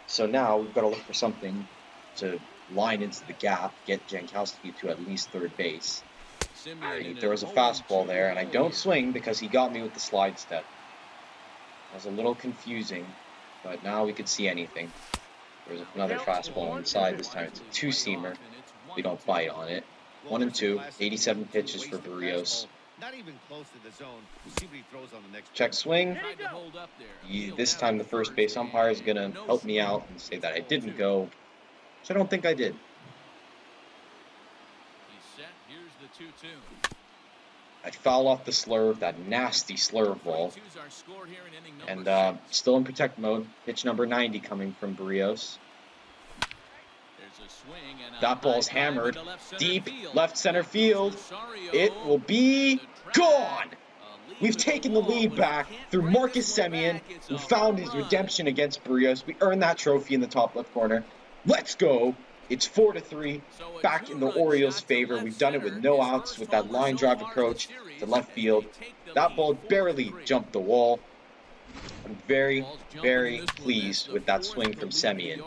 So now we've got to look for something to line into the gap, get Jankowski to at least third base. There was a fastball there, and I don't swing because he got me with the slide step. That was a little confusing, but now we could see anything. There's another fastball inside. This time it's a two-seamer. We don't bite on it. 1-2, 87 pitches for Barrios. Not even close to the zone. We'll see what he throws on the next Check swing. This time the first base umpire is going to help me out and say that I didn't go, which I don't think I did. I foul off the slurve, that nasty slurve ball. And still in protect mode. Pitch number 90 coming from Barrios. That ball's hammered deep left center field. It will be gone. We've taken the lead back through Marcus Semien, who found his redemption against Barrios. We earned that trophy in the top left corner. Let's go. It's 4-3, back in the Orioles' favor. We've done it with no outs with that line drive approach to left field. That ball barely jumped the wall. I'm very, very pleased with that swing from Semien.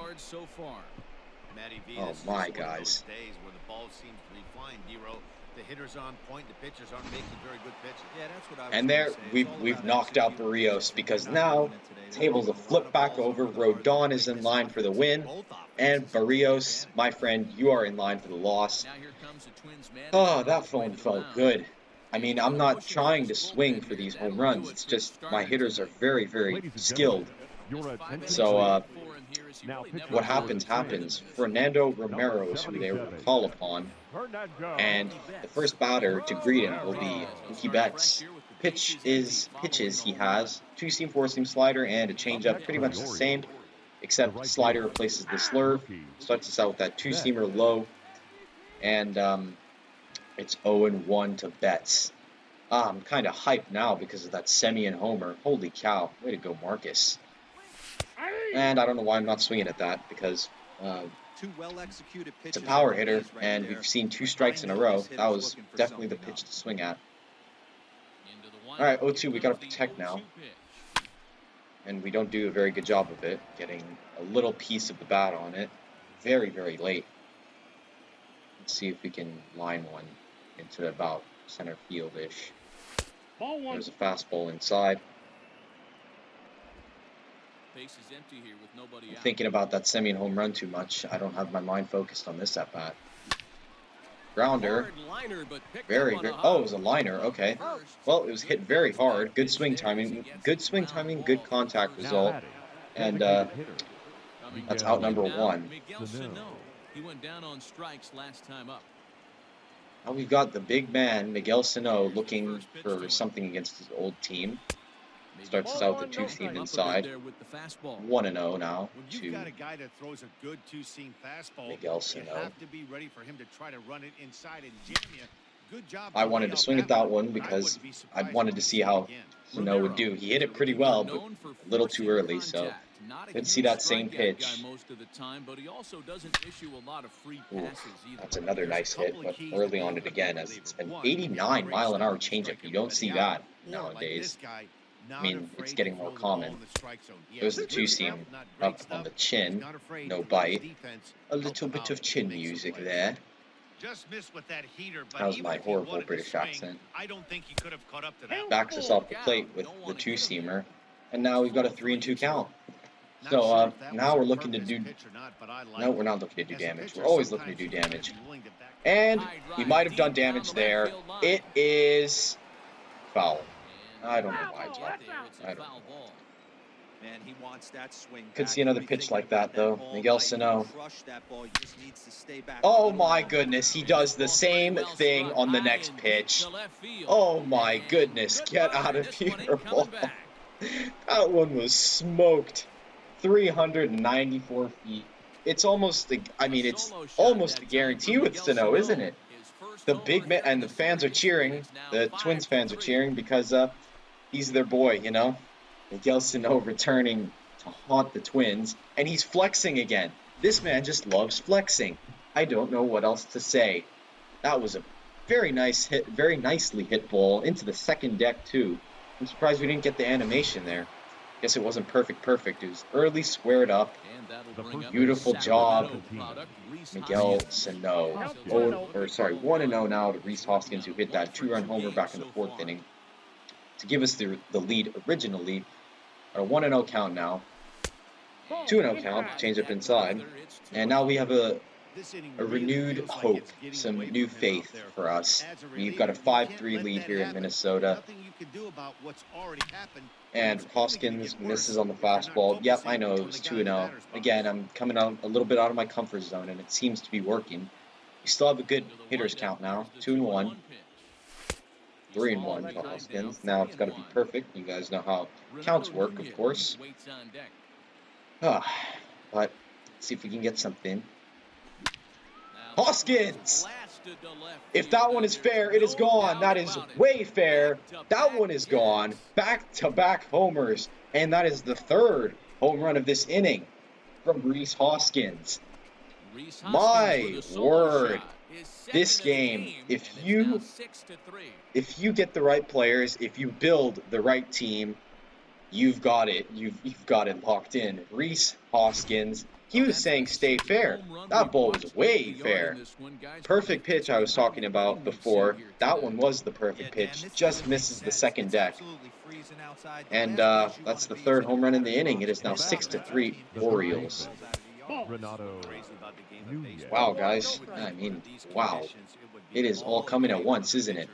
Oh my, guys. The hitters on point, the pitchers aren't making very good pitches. Yeah, that's what I was And there, we've knocked out Barrios because now tables have flipped back over. Rodon is in line for the win, and Barrios, my friend, you are in line for the loss. Oh, that phone felt good. I mean, I'm not trying to swing for these home runs. It's just my hitters are very, very skilled. So what happens. Fernando Romero is who they will call upon. And the first batter to greet him will be Mookie Betts. Pitches he has. Two-seam, four-seam slider, and a changeup. Pretty much the same, except slider replaces the slurve. Starts us out with that two-seamer low. And it's 0-1 to Betts. I'm kind of hyped now because of that Semien homer. Holy cow. Way to go, Marcus. And I don't know why I'm not swinging at that, because it's a power hitter, and we've seen 2 strikes in a row. That was definitely the pitch to swing at. Alright, 0-2, we gotta protect now. And we don't do a very good job of it, getting a little piece of the bat on it. Very, very late. Let's see if we can line one into about center field-ish. There's a fastball inside. I'm thinking about that Semien home run too much. I don't have my mind focused on this at-bat. Grounder. Very good. Oh, it was a liner. Okay. Well, it was hit very hard. Good swing timing. Good contact result. And that's out number 1. He went down on strikes last time up. Now we've got the big man, Miguel Sano, looking for something against his old team. Starts us out with the two-seam inside. 1-0 now to Miguel Sano. I wanted to swing at that one because I wanted to see how Sano would do. He hit it pretty well, but a little too early, so let's see that same pitch. Ooh, that's another nice hit, but early on it again, as it's an 89-mile-an-hour changeup. You don't see that nowadays. I mean, it's getting more common. There's the two-seam up on the chin. No bite. A little bit of chin music there. Just missed with that heater, but That was even my if he horrible wanted to British swing, accent. I don't think he could have caught up to that. Backs us off the plate with the two-seamer. And now we've got a 3-2 count. So now we're looking to do... No, we're not looking to do damage. We're always looking to do damage. And we might have done damage there. It is foul. I don't know why it's foul. I don't know. Man, he wants that swing. Could see another pitch like that, though. Miguel Sano. Oh my goodness, he does the same thing on the next pitch. Oh my goodness, get out of here, ball. That one was smoked. 394 feet. It's almost, it's almost a guarantee with Sano, isn't it? The big man and the fans are cheering. The Twins fans are cheering because he's their boy, you know. Miguel Sano returning to haunt the Twins, and he's flexing again. This man just loves flexing. I don't know what else to say. That was a very nice hit, very nicely hit ball into the second deck too. I'm surprised we didn't get the animation there. Guess it wasn't perfect. It was early squared up. Beautiful job, Miguel Sano. 1-0 now to Rhys Hoskins, who hit that 2-run homer back in the 4th inning to give us the lead originally. A 1-0 count now. 2-0 count, change up inside. And now we have a renewed hope, some new faith for us. We've got a 5-3 lead here in Minnesota. And Hoskins misses on the fastball. Yep, I know it was 2-0. Again, I'm coming out a little bit out of my comfort zone, and it seems to be working. We still have a good hitters count now. 2-1. 3-1 for Hoskins. Now it's got to be perfect. You guys know how counts work, of course. But let's see if we can get something. Hoskins! If that one is fair, it is gone. That is way fair. That one is gone. Back-to-back homers. And that is the 3rd home run of this inning from Rhys Hoskins. My word. This game, if you get the right players, if you build the right team, you've got it. You've got it locked in. Rhys Hoskins, he was saying stay fair. That ball was way fair. Perfect pitch I was talking about before. That one was the perfect pitch. Just misses the second deck. And that's the 3rd home run in the inning. It is now 6-3 Orioles. Wow, guys. Wow. It is all coming at once, isn't it?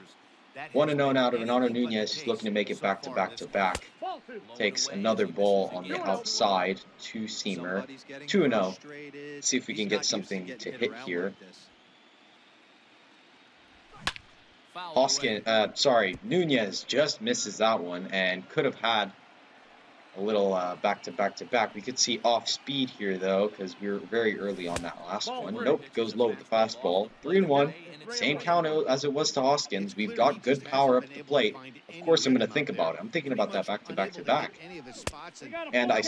1-0 now to Renato Nunez. He's looking to make it back-to-back-to-back. Takes another ball on the outside. Two-seamer. 2-0. See if we can get something to hit here. Nunez just misses that one and could have had a little back-to-back-to-back. We could see off speed here, though, because we were very early on that last one. Nope, goes low with the fastball. 3-1. Same count as it was to Hoskins. We've got good power up the plate. Of course, I'm going to think about it. I'm thinking about that back-to-back-to-back. And I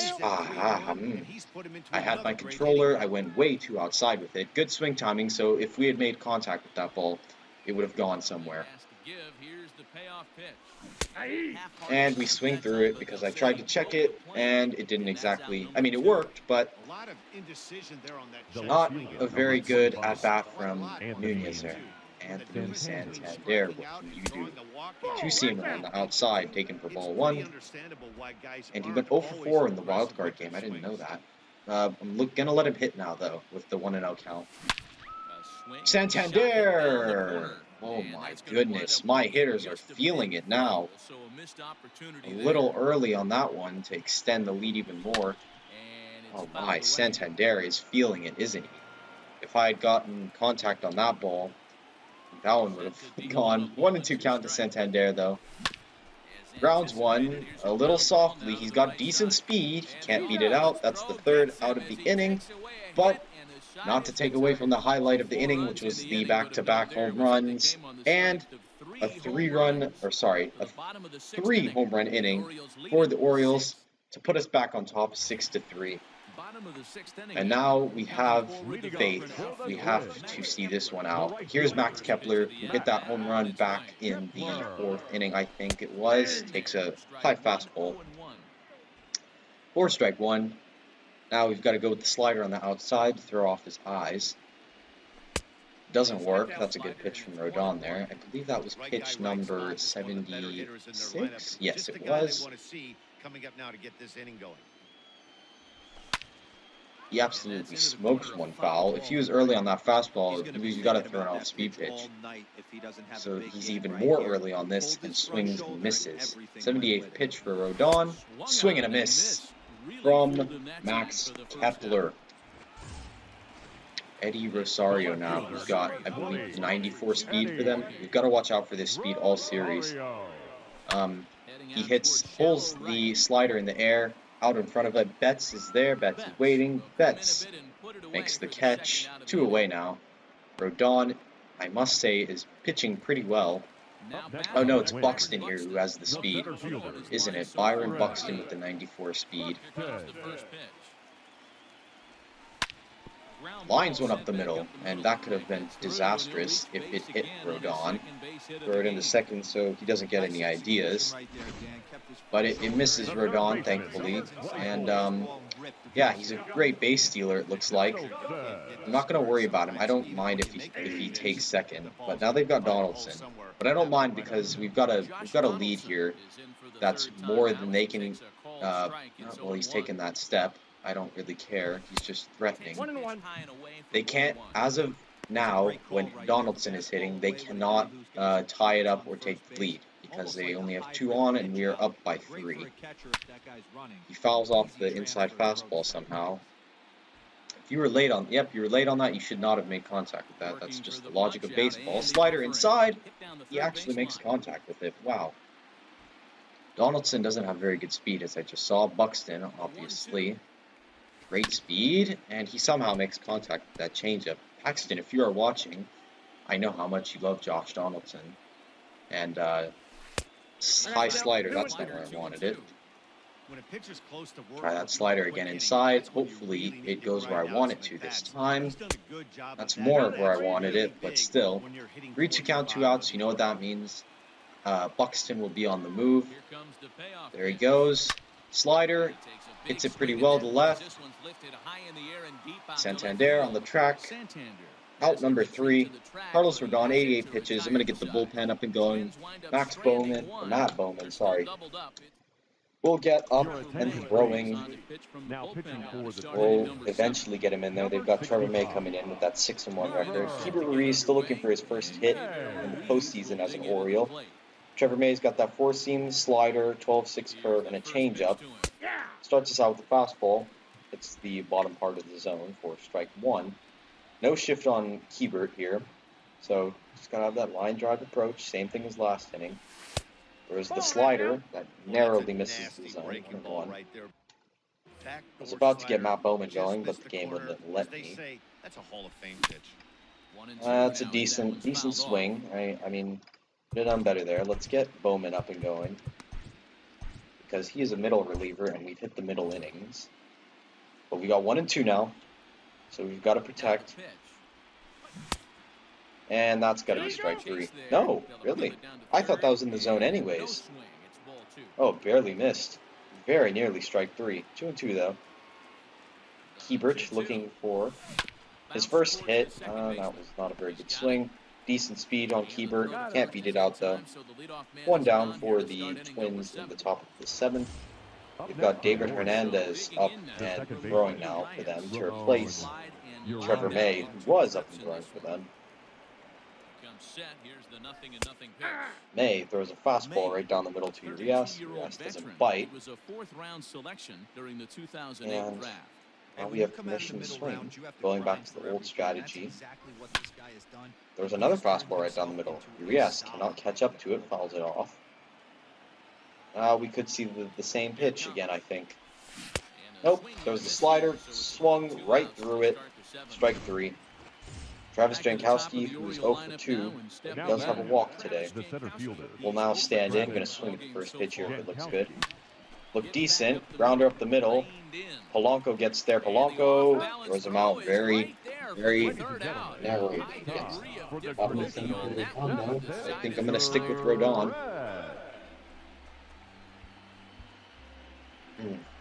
had my controller. I went way too outside with it. Good swing timing, so if we had made contact with that ball, it would have gone somewhere. And we swing through it because I tried to check it, and it didn't exactly... it worked, but not a very good at-bat from Nunez there. Anthony Santander, what can you do? Two-seamer on the outside, taken for ball 1. And he went 0-for-4 in the wild card game. I didn't know that. I'm going to let him hit now, though, with the 1-0 count. Santander! Oh my goodness, my hitters are feeling it now. A little early on that one to extend the lead even more. Oh my, Santander is feeling it, isn't he? If I had gotten contact on that ball, that one would have gone. 1-2 count to Santander, though. Grounds 1, a little softly. He's got decent speed. Can't beat it out. That's the 3rd out of the inning. But not to take away from the highlight of the inning, which was the back-to-back home runs and a 3-home run inning for the Orioles to put us back on top 6-3. And now we have faith. We have to see this one out. Here's Max Kepler, who hit that home run back in the 4th inning, I think it was. Takes a high fastball. 4-strike-1. Now we've got to go with the slider on the outside to throw off his eyes. Doesn't work. That's a good pitch from Rodon there. I believe that was pitch number 76. Yes, it was. Coming up now to get this inning going. He absolutely smokes one foul. If he was early on that fastball, you got to throw an off-speed pitch. So he's even more early on this and swings and misses. 78th pitch for Rodon. Swing and a miss from Max Kepler. Eddie Rosario now, who's got, I believe, 94 speed for them. We've got to watch out for this speed all series. He pulls the slider in the air, out in front of it. Betts is there. Betts is waiting. Betts makes the catch. 2 away now. Rodon, I must say, is pitching pretty well. Oh no, it's Buxton here who has the speed, isn't it? Byron Buxton with the 94 speed. Lines went up the middle, and that could have been disastrous if it hit Rodon. Throw it into second so he doesn't get any ideas. But it misses Rodon, thankfully. And, yeah, he's a great base stealer, it looks like. I'm not going to worry about him. I don't mind if he takes second. But now they've got Donaldson. But I don't mind because we've got a lead here that's more than they can... well, he's taken that step. I don't really care. He's just threatening. They can't, as of now, when Donaldson is hitting, they cannot tie it up or take the lead because they only have 2 on and we are up by 3. He fouls off the inside fastball somehow. If you were late on, you were late on that. You should not have made contact with that. That's just the logic of baseball. Slider inside. He actually makes contact with it. Wow. Donaldson doesn't have very good speed, as I just saw. Buxton, obviously. Great speed, and he somehow makes contact with that changeup. Paxton, if you are watching, I know how much you love Josh Donaldson. And high slider, that's not where I wanted it. Try that slider again inside. Hopefully it goes where I want it to this time. That's more of where I wanted it, but still. 3-2 count, 2 outs, you know what that means. Buxton will be on the move. There he goes. Slider. Hits it pretty well to left. Santander on the track. Out number 3. Carlos Rodon, 88 pitches. I'm going to get the bullpen up and going. Matt Bowman, sorry. We'll get up and throwing. We'll eventually get him in there. They've got Trevor May coming in with that 6-1 record. Keeper Ruiz still looking for his first hit in the postseason as an Oriole. Trevor May's got that 4-seam, slider, 12-6 curve, and a changeup. Starts us out with the fastball. It's the bottom part of the zone for strike 1. No shift on Keibert here. So just gotta have that line drive approach. Same thing as last inning. There's the slider that narrowly misses the zone. 1-1. I was about to get Matt Bowman going, but the game wouldn't let me. That's a decent swing. I mean, could have done better there. Let's get Bowman up and going. Because he is a middle reliever, and we've hit the middle innings. But we got 1 and 2 now, so we've got to protect. And that's got to be strike 3. No, really? I thought that was in the zone anyways. Oh, barely missed. Very nearly strike 3. 2 and 2 though. Keibert looking for his first hit. That was not a very good swing. Decent speed on Keibert. Can't beat it out though. 1 down for the Twins in the top of the 7th. We've got David Hernandez up and throwing now for them to replace Trevor May, who was up and throwing for them. May throws a fastball right down the middle to Urias. Urias doesn't bite. And now we have permission to swing. Going back to the old strategy. There's another fastball right down the middle. Urias cannot catch up to it, fouls it off. We could see the same pitch again, I think. Nope, there was the slider, swung right through it. Strike 3. Travis Jankowski, who is 0 for 2, does have a walk today. Will now stand in. Going to swing at the first pitch here if it looks good. Look decent. Grounder up the middle. Polanco gets there. Polanco throws him out very narrowly. I think I'm going to stick with Rodon.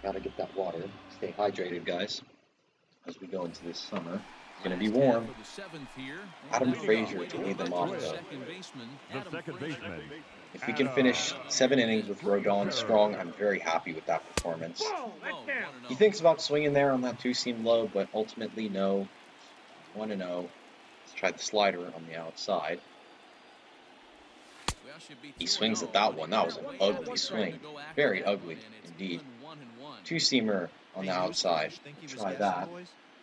Gotta get that water. Stay hydrated, guys, as we go into this summer. Going to be warm. For the seventh here. Adam And Frazier to lead them off, The though. second baseman, The Adam second Frazier. baseman. If we can finish 7 innings with Rodon strong, I'm very happy with that performance. Whoa, that's down. He thinks about swinging there on that two-seam low, but ultimately, no. 1-0. Let's try the slider on the outside. He swings at that one. That was an ugly swing. Very ugly indeed. Two-seamer on the outside. Try that.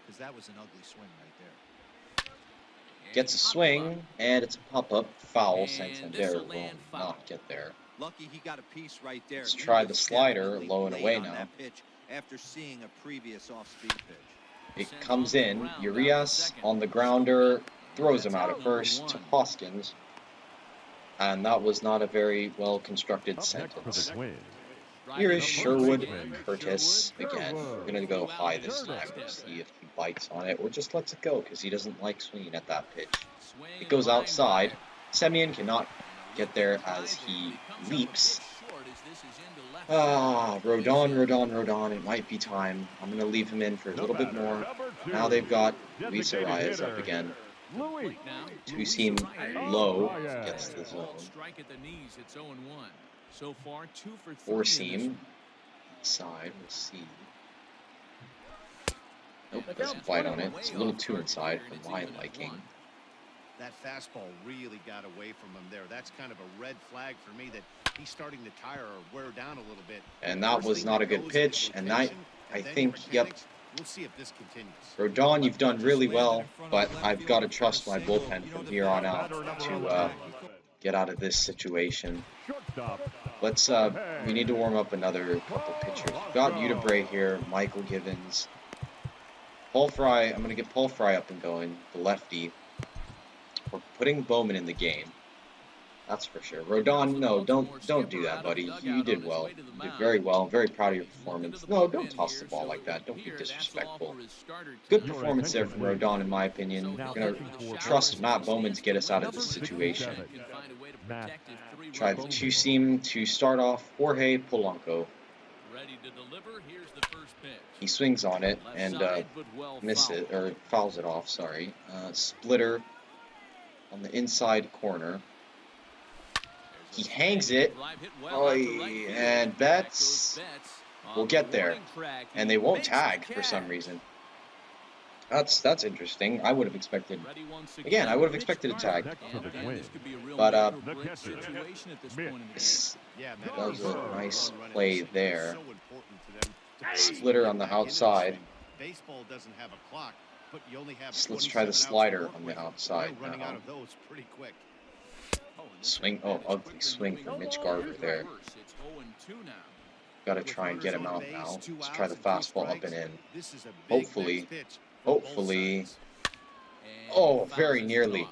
Because that was an ugly swing right there. Gets a swing, and it's a pop-up foul. Santander will not get there. Lucky he got a piece right there. Let's He try was the slider definitely low and late away on now. that pitch after seeing a previous off-speed pitch. It comes in. Urias on the grounder throws him out at first to Hoskins. And that was not a very well-constructed Up next for sentence. the Twins. Here is Sherwood Curtis again. We're going to go high this time. We'll see if he bites on it or just lets it go because he doesn't like swinging at that pitch. It goes outside. Semyon cannot get there as he leaps. Rodon. It might be time. I'm going to leave him in for a little bit more. Now they've got Luis Arias up again. Louis. Two-seam low gets the zone. Strike at the knees. It's 0-1. So far, 2 for 3. Four-seam inside. We'll see. Nope, doesn't bite on it. It's a little too inside for my liking. That fastball really got away from him there. That's kind of a red flag for me that he's starting to tire or wear down a little bit. And that was not a good pitch. And I think, yep. We'll see if this continues. Rodon, you've done really well, but I've got to trust my bullpen from here on out to get out of this situation. Let's, we need to warm up another couple pitchers. We've got Udebray here, Michael Givens. Paul Fry, I'm going to get Paul Fry up and going, the lefty. We're putting Bowman in the game. That's for sure. Rodon, no, don't do that, buddy. You did well. You did very well. I'm very proud of your performance. No, don't toss the ball like that. Don't be disrespectful. Good performance there from Rodon, in my opinion. We're going to trust Matt Bowman to get us out of this situation. Try the two-seam to start off. Jorge Polanco. He swings on it and misses it, or fouls it off, sorry. Splitter on the inside corner. He hangs it, and Betts will get there, and they won't tag for some reason. That's interesting. I would have expected, again, I would have expected a tag, but that was a nice play there. Splitter on the outside. Let's try the slider on the outside now. Swing, ugly swing from Mitch Garver there. Got to try and get him out now. Let's try the fastball up and in. Hopefully. Oh, very nearly.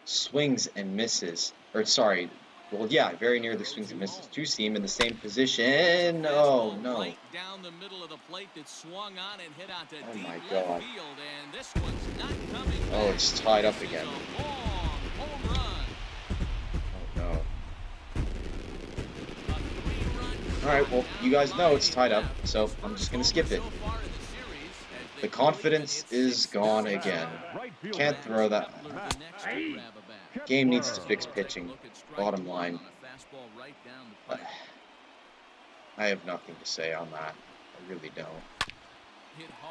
Swings and misses. Or, sorry. Well, yeah, very nearly swings and misses. Two-seam in the same position. Oh, no. Oh, my God. Oh, it's tied up again. Alright, well, you guys know it's tied up, so I'm just going to skip it. The confidence is gone again. Can't throw that. Game needs to fix pitching. Bottom line. I have nothing to say on that. I really don't.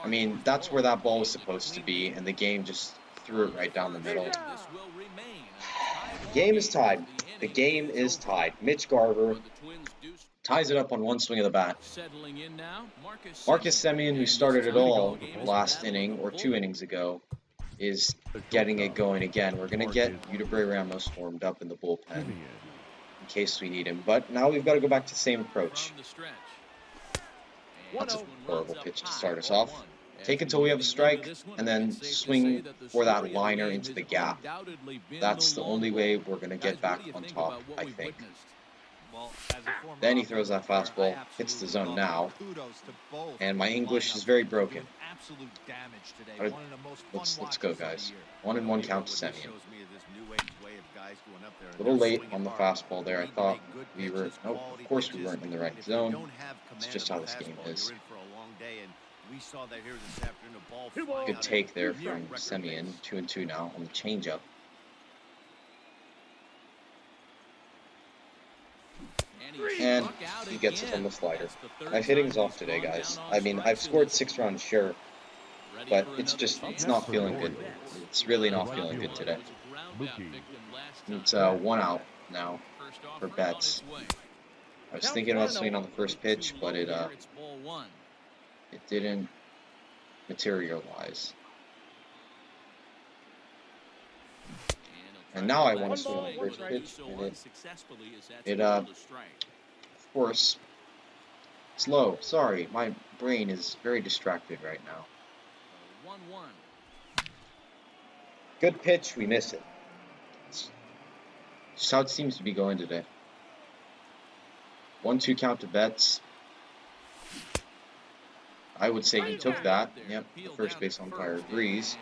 I mean, that's where that ball was supposed to be, and the game just threw it right down the middle. Game is tied. The game is tied. Mitch Garver ties it up on one swing of the bat. Marcus Semyon, who started it all last inning, or 2 innings ago, is getting it going again. We're going to get Udebray Ramos warmed up in the bullpen in case we need him. But now we've got to go back to the same approach. That's a horrible pitch to start us off. Take until we have a strike, and then swing for that liner into the gap. That's the only way we're going to get back on top, I think. Then he throws that fastball, hits the zone now, and my English is very broken. Let's go, guys. 1-1 count to Semyon. A little late on the fastball there. I thought we were, of course we weren't in the right zone. It's just how this game is. We saw that here this afternoon. A ball Two flying balls. Good out take at there near from record Semien. pace. 2-2 now on the changeup. And he gets it from the slider. My hitting's off today, guys. I mean, I've scored 6 runs, sure, but it's not feeling good. It's really not feeling good today. It's 1 out now for Betts. I was thinking about swinging on the first pitch, but it didn't materialize. And now I want to swing on the first pitch, and of course, slow. Sorry, my brain is very distracted right now. Good pitch, we miss it. It's just how it seems to be going today. 1-2 count to Betts. I would say he took that. Yep, the first base umpire agrees.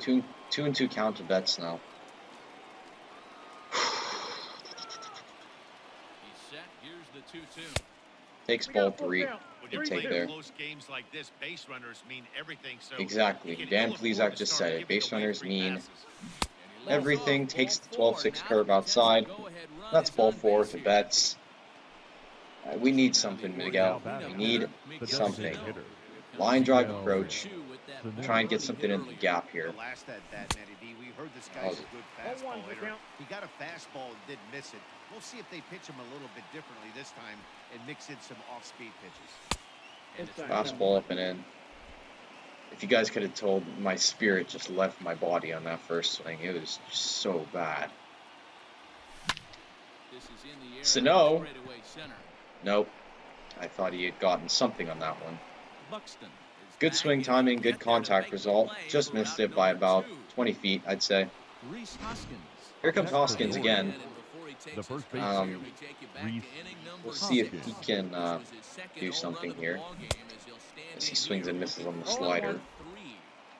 2-2 count to Betts now. Takes ball 3. Good take there. Close games like this, base runners mean everything. So Exactly. Dan Plesac just said it. Base runners mean everything. Takes the 12-6 curve outside. That's ball 4 to Betts. We need something, Miguel. We need something. Line drive approach. Try and get something in the gap here. The last at that, Matty D, we heard this guy's a good fastball hitter. He got a fastball and did miss it. We'll see if they pitch him a little bit differently this time and mix in some off-speed pitches. Fastball up and in. If you guys could have told, my spirit just left my body on that first swing. It was just so bad. Sano. Nope. I thought he had gotten something on that one. Good swing timing, good contact result. Just missed it by about 20 feet, I'd say. Here comes Hoskins again. The first base, We'll see if he can do something here. As he swings and misses on the slider.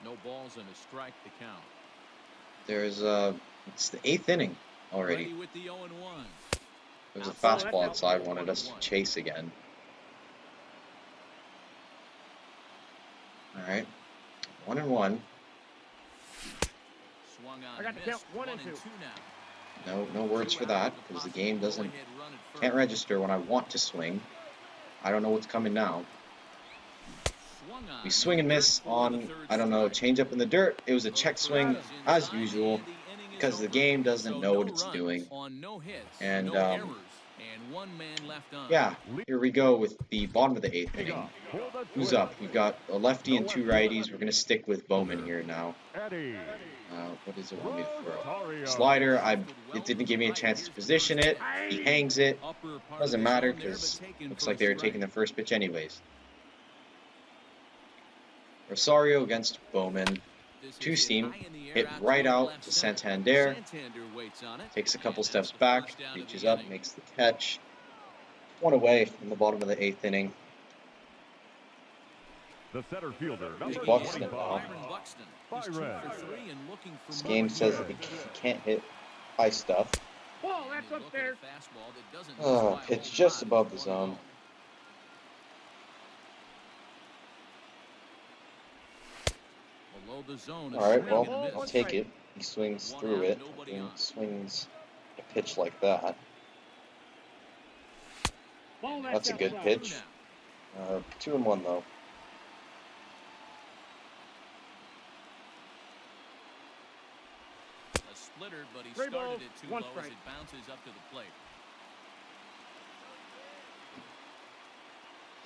No balls and a strike to count. There's it's the 8th inning already. There's a fastball outside, wanted us to chase again. Alright. 1-1. I got the count 1-2. No words for that, because the game can't register when I want to swing. I don't know what's coming now. We swing and miss on, I don't know, change up in the dirt. It was a check swing, as usual, because the game doesn't know what it's doing. And, yeah, here we go with the bottom of the 8th inning. Who's up? We've got a lefty and 2 righties. We're going to stick with Bowman here now. What does it want me to throw? Slider. It didn't give me a chance to position it. He hangs it. Doesn't matter because looks like they were taking the first pitch anyways. Rosario against Bowman. 2-seam. Hit right out to Santander. Takes a couple steps back. Reaches up. Makes the catch. 1 away in the bottom of the 8th inning. the center fielder, number Buxton. 25, Byron. This game says that he can't hit high stuff. Whoa, that's upstairs. Oh, pitch just above the zone. Alright, well, I'll take it. He swings through it. He swings a pitch like that. That's a good pitch. 2-1 though. A splitter, but he started it too low as it bounces up to the plate.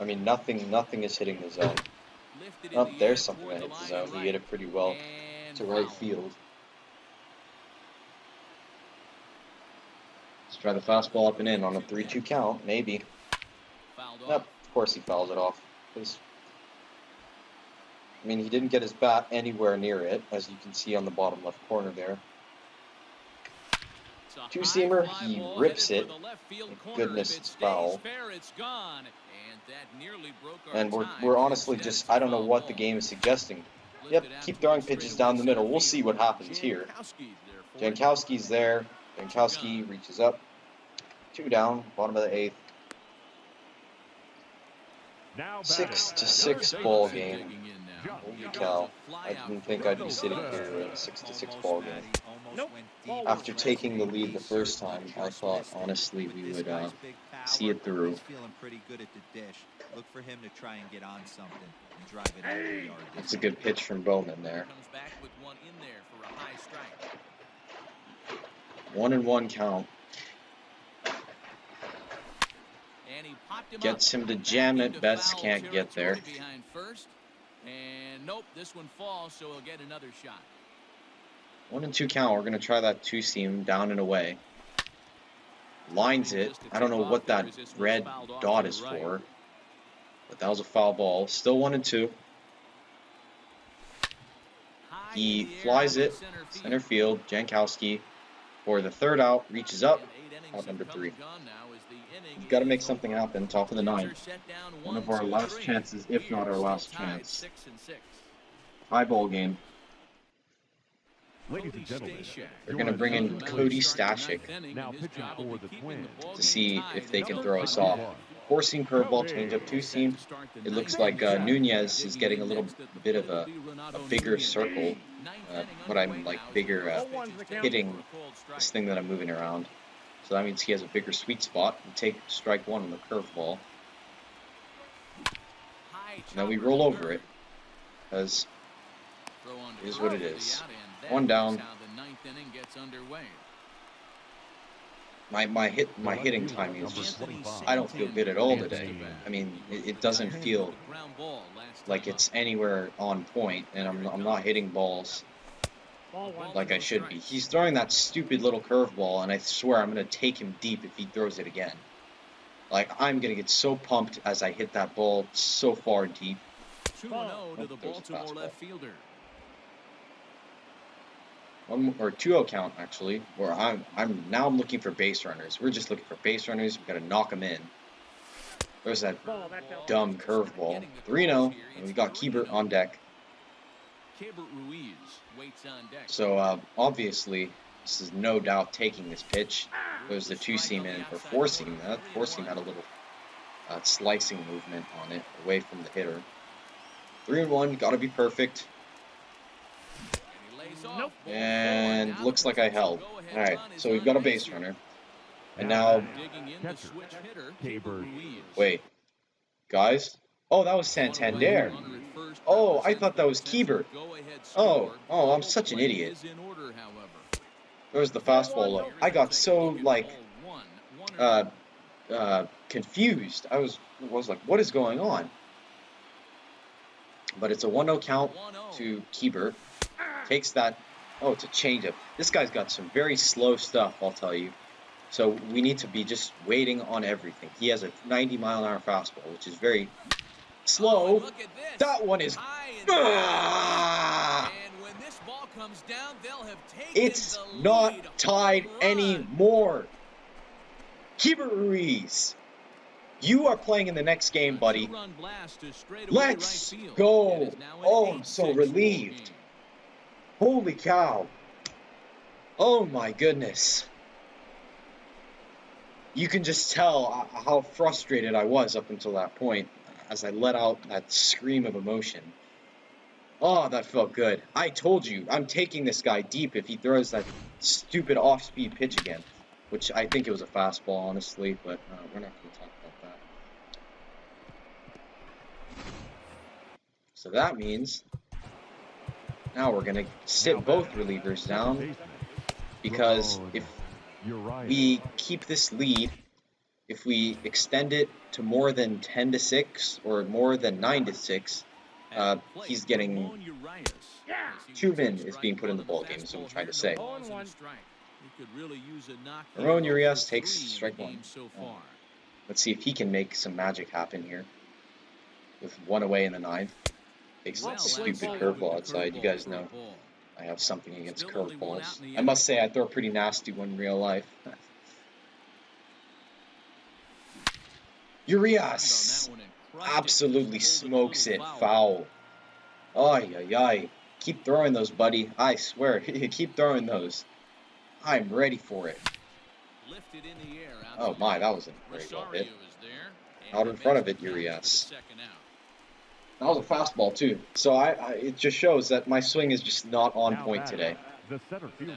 I mean, nothing is hitting the zone. Oh, there's something that hit the zone. He hit it pretty well to right field. Let's try the fastball up and in on a 3-2 count, maybe. Nope, of course he fouls it off. I mean, he didn't get his bat anywhere near it, as you can see on the bottom left corner there. Two-seamer, he rips it. Thank goodness it's foul. And we're honestly just, I don't know what the game is suggesting. Yep, keep throwing pitches down the middle. We'll see what happens here. Jankowski's there. Jankowski reaches up. 2 down, bottom of the 8th. Now batting. 6-6 ball game. Holy cow. I didn't think I'd be sitting here in a 6-6 ball game. Nope. After taking the lead the first time, I thought, honestly, we would see it through. He's feeling pretty good at the dish. Look for him to try and get on something and drive it over the yard. It's a good pitch from Bowman there. Comes back with one in there for a high strike. 1-1 count. And he popped him Gets up. him to jam it. Into Betts foul can't get there. territory behind first. And nope, this one falls, so he'll get another shot. 1-2 count. We're going to try that two-seam down and away. Lines it. I don't know what that red dot is for. But that was a foul ball. Still 1-2. He flies it. Center field. Jankowski for the third out. Reaches up. Out number 3. We've got to make something happen. Top of the 9th. One of our last chances, if not our last chance. High ball game. Ladies and gentlemen, They're going to bring in Cody Stashik now pitching for the Twins. to see if they can throw us off. 4-seam curveball, changeup, 2-seam. It looks like Nunez is getting a little bit of a bigger circle. But I'm like bigger hitting this thing that I'm moving around. So that means he has a bigger sweet spot. We take strike 1 on the curveball. Now we roll over it, because it is what it is. 1 down. My hitting timing is just, I don't feel good at all today. I mean, it doesn't feel like it's anywhere on point, and I'm not hitting balls like I should be. He's throwing that stupid little curveball, and I swear I'm going to take him deep if he throws it again. Like, I'm going to get so pumped as I hit that ball so far deep. 2-0 to the Baltimore left fielder. 2-0 count, actually. Where I'm looking for base runners. We're just looking for base runners. We've got to knock them in. There's that dumb curveball. 3-0, and we got Keibert on deck. So, obviously, this is no doubt taking this pitch. There's the 2-seam in for 4-seam. That 4-seam had a little slicing movement on it, away from the hitter. 3-1, gotta be perfect. And looks like I held. Alright, so we've got a base runner. And now... Wait. Guys? Oh, that was Santander. Oh, I thought that was Keibert. Oh, I'm such an idiot. There's the fastball. I got so, like, confused. I was like, what is going on? But it's a 1-0 count to Keibert. Takes that. Oh, it's a changeup. This guy's got some very slow stuff, I'll tell you. So we need to be just waiting on everything. He has a 90-mile-an-hour fastball, which is very slow. That one is... It's not tied anymore. Keibert Ruiz, you are playing in the next game, buddy. Let's go. Oh, I'm so relieved. Holy cow. Oh my goodness. You can just tell how frustrated I was up until that point as I let out that scream of emotion. Oh, that felt good. I told you, I'm taking this guy deep if he throws that stupid off-speed pitch again. Which I think it was a fastball, honestly, but we're not going to talk about that. So that means now we're going to sit both relievers down, because if we keep this lead, if we extend it to more than 10-6 or more than 9-6, he's getting... Truman is being put in the ballgame, is what I'm trying to say. Ramon Urias takes strike 1. Let's see if he can make some magic happen here. With 1 away in the 9th. Takes that stupid curveball outside. You guys know I have something against curveballs. I must say I throw a pretty nasty one in real life. Urias absolutely smokes it. Foul. Ay. Keep throwing those, buddy. I swear. Keep throwing those. I'm ready for it. Oh my, that was a very well hit. out in front of it, Urias. That was a fastball too. So it just shows that my swing is just not on point today. The center fielder,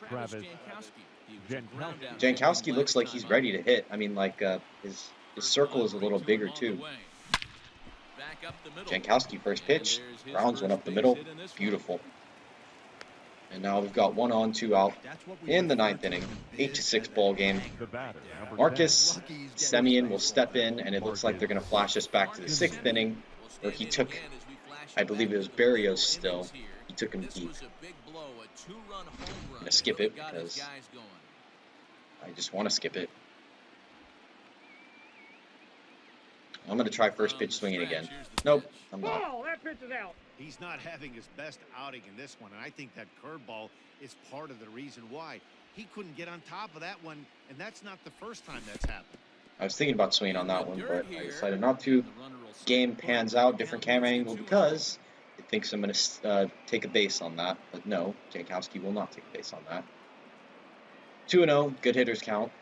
Travis Jankowski looks like he's ready to hit. I mean, like his circle is a little bigger too. Jankowski first pitch. Browns went up the middle. Beautiful. And now we've got 1 on, 2 out in the 9th inning. 8-6 ball game. Marcus Semien will step in, and it looks like they're going to flash us back to the 6th inning, where he took, I believe it was Barrios still. He took him deep. I'm going to skip it because I just want to skip it. I'm going to try first pitch swinging again. Nope, I'm not. Oh, that pitch is out. He's not having his best outing in this one, and I think that curveball is part of the reason why. He couldn't get on top of that one, and that's not the first time that's happened. I was thinking about swinging on that one, but I decided not to. Game pans out, different camera angle, because it thinks I'm going to take a base on that. But no, Jankowski will not take a base on that. 2-0, good hitters count.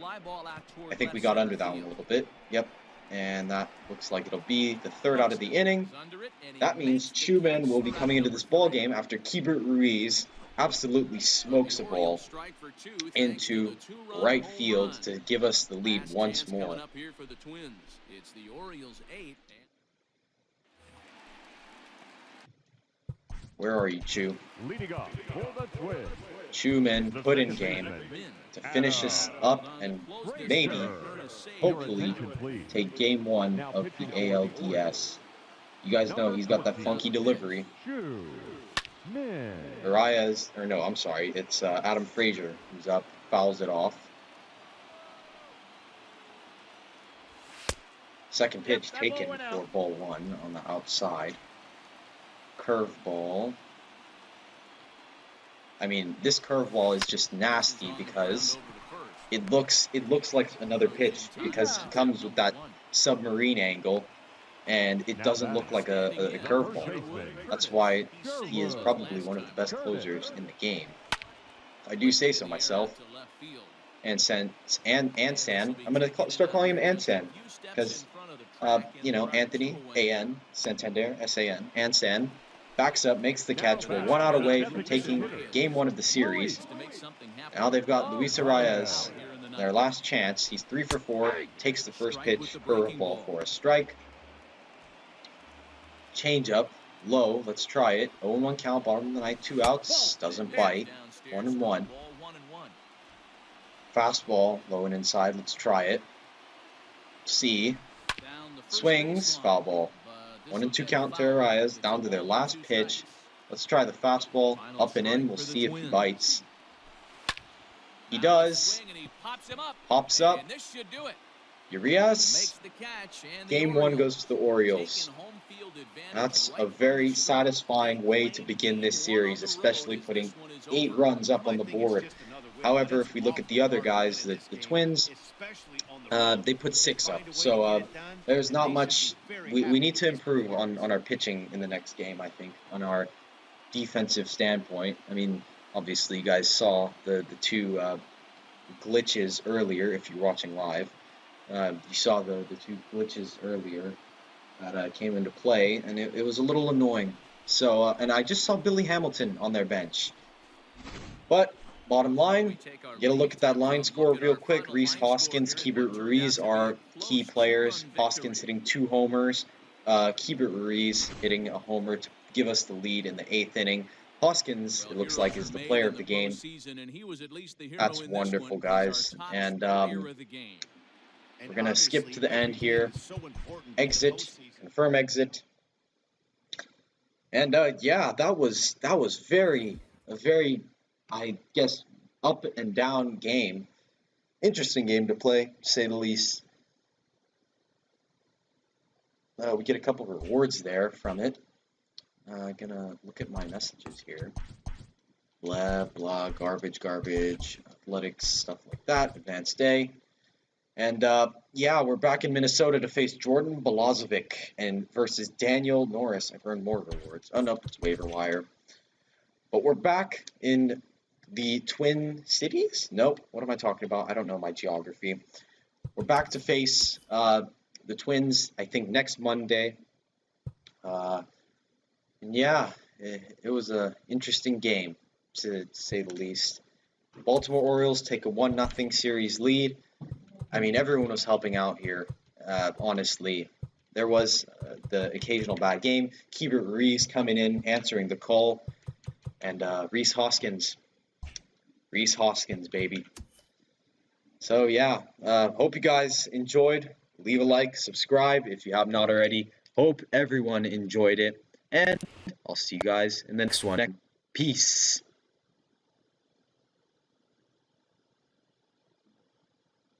I think we got under that one a little bit. Yep. And that looks like it'll be the 3rd out of the inning. That means Chuman will be coming into this ball game after Keibert Ruiz absolutely smokes a ball into right field to give us the lead once more. Where are you, Chu? leading off for the Twins. Chuman put in game to finish us up and maybe, hopefully, take game 1 of the ALDS. You guys know he's got that funky delivery. Arias, or no, I'm sorry, it's Adam Frazier who's up, fouls it off. Second pitch taken for ball 1 on the outside. Curveball. I mean, this curveball is just nasty because it looks like another pitch because it comes with that submarine angle, and it doesn't look like a curveball. That's why he is probably one of the best closers in the game. I do say so myself. Ansan. I'm gonna start calling him Ansan because you know, Anthony A.N. Santander S.A.N. Ansan backs up, makes the catch. We're 1 out away from taking game 1 of the series. Now they've got Luis Arias, their last chance. He's 3 for 4, takes the first pitch, curveball for a strike. Change up, low, let's try it. 0-1 count, bottom of the 9th, 2 outs, doesn't bite. 1-1. Fastball, low and inside, let's try it. C. Swings, foul ball. 1-2 count to Arias, down to their last pitch. Let's try the fastball, up and in. We'll see if he bites. He does. Pops up. Urias. Game 1 goes to the Orioles. That's a very satisfying way to begin this series, especially putting 8 runs up on the board. However, if we look at the other guys, the Twins, they put 6 up. So there's not much. We need to improve on our pitching in the next game, I think, on our defensive standpoint. I mean, obviously, you guys saw the 2 glitches earlier if you're watching live. You saw the 2 glitches earlier that came into play, and it was a little annoying. So, and I just saw Billy Hamilton on their bench. But bottom line, get a look at that line score real quick. Rhys Hoskins, Keibert Ruiz are key players. Hoskins hitting 2 homers. Keibert Ruiz hitting a homer to give us the lead in the 8th inning. Hoskins, it looks like, is the player of the game. That's wonderful, guys. And we're going to skip to the end here. Exit. Confirm exit. And yeah, that was a very, I guess, up and down game. Interesting game to play, to say the least. We get a couple of rewards there from it. Gonna look at my messages here. Blah, blah, garbage, athletics, stuff like that, advanced day. And yeah, we're back in Minnesota to face Jordan Balazovic and versus Daniel Norris. I've earned more rewards. Oh, no, it's waiver wire. But we're back in the Twin Cities? Nope. What am I talking about? I don't know my geography. we're back to face the Twins, I think, next Monday. And yeah, it was an interesting game, to say the least. The Baltimore Orioles take a 1-0 series lead. I mean, everyone was helping out here, honestly. There was the occasional bad game. Keibert Ruiz coming in, answering the call. And Rhys Hoskins, baby. So yeah, hope you guys enjoyed. Leave a like, subscribe if you have not already. Hope everyone enjoyed it. And I'll see you guys in the next one. Peace.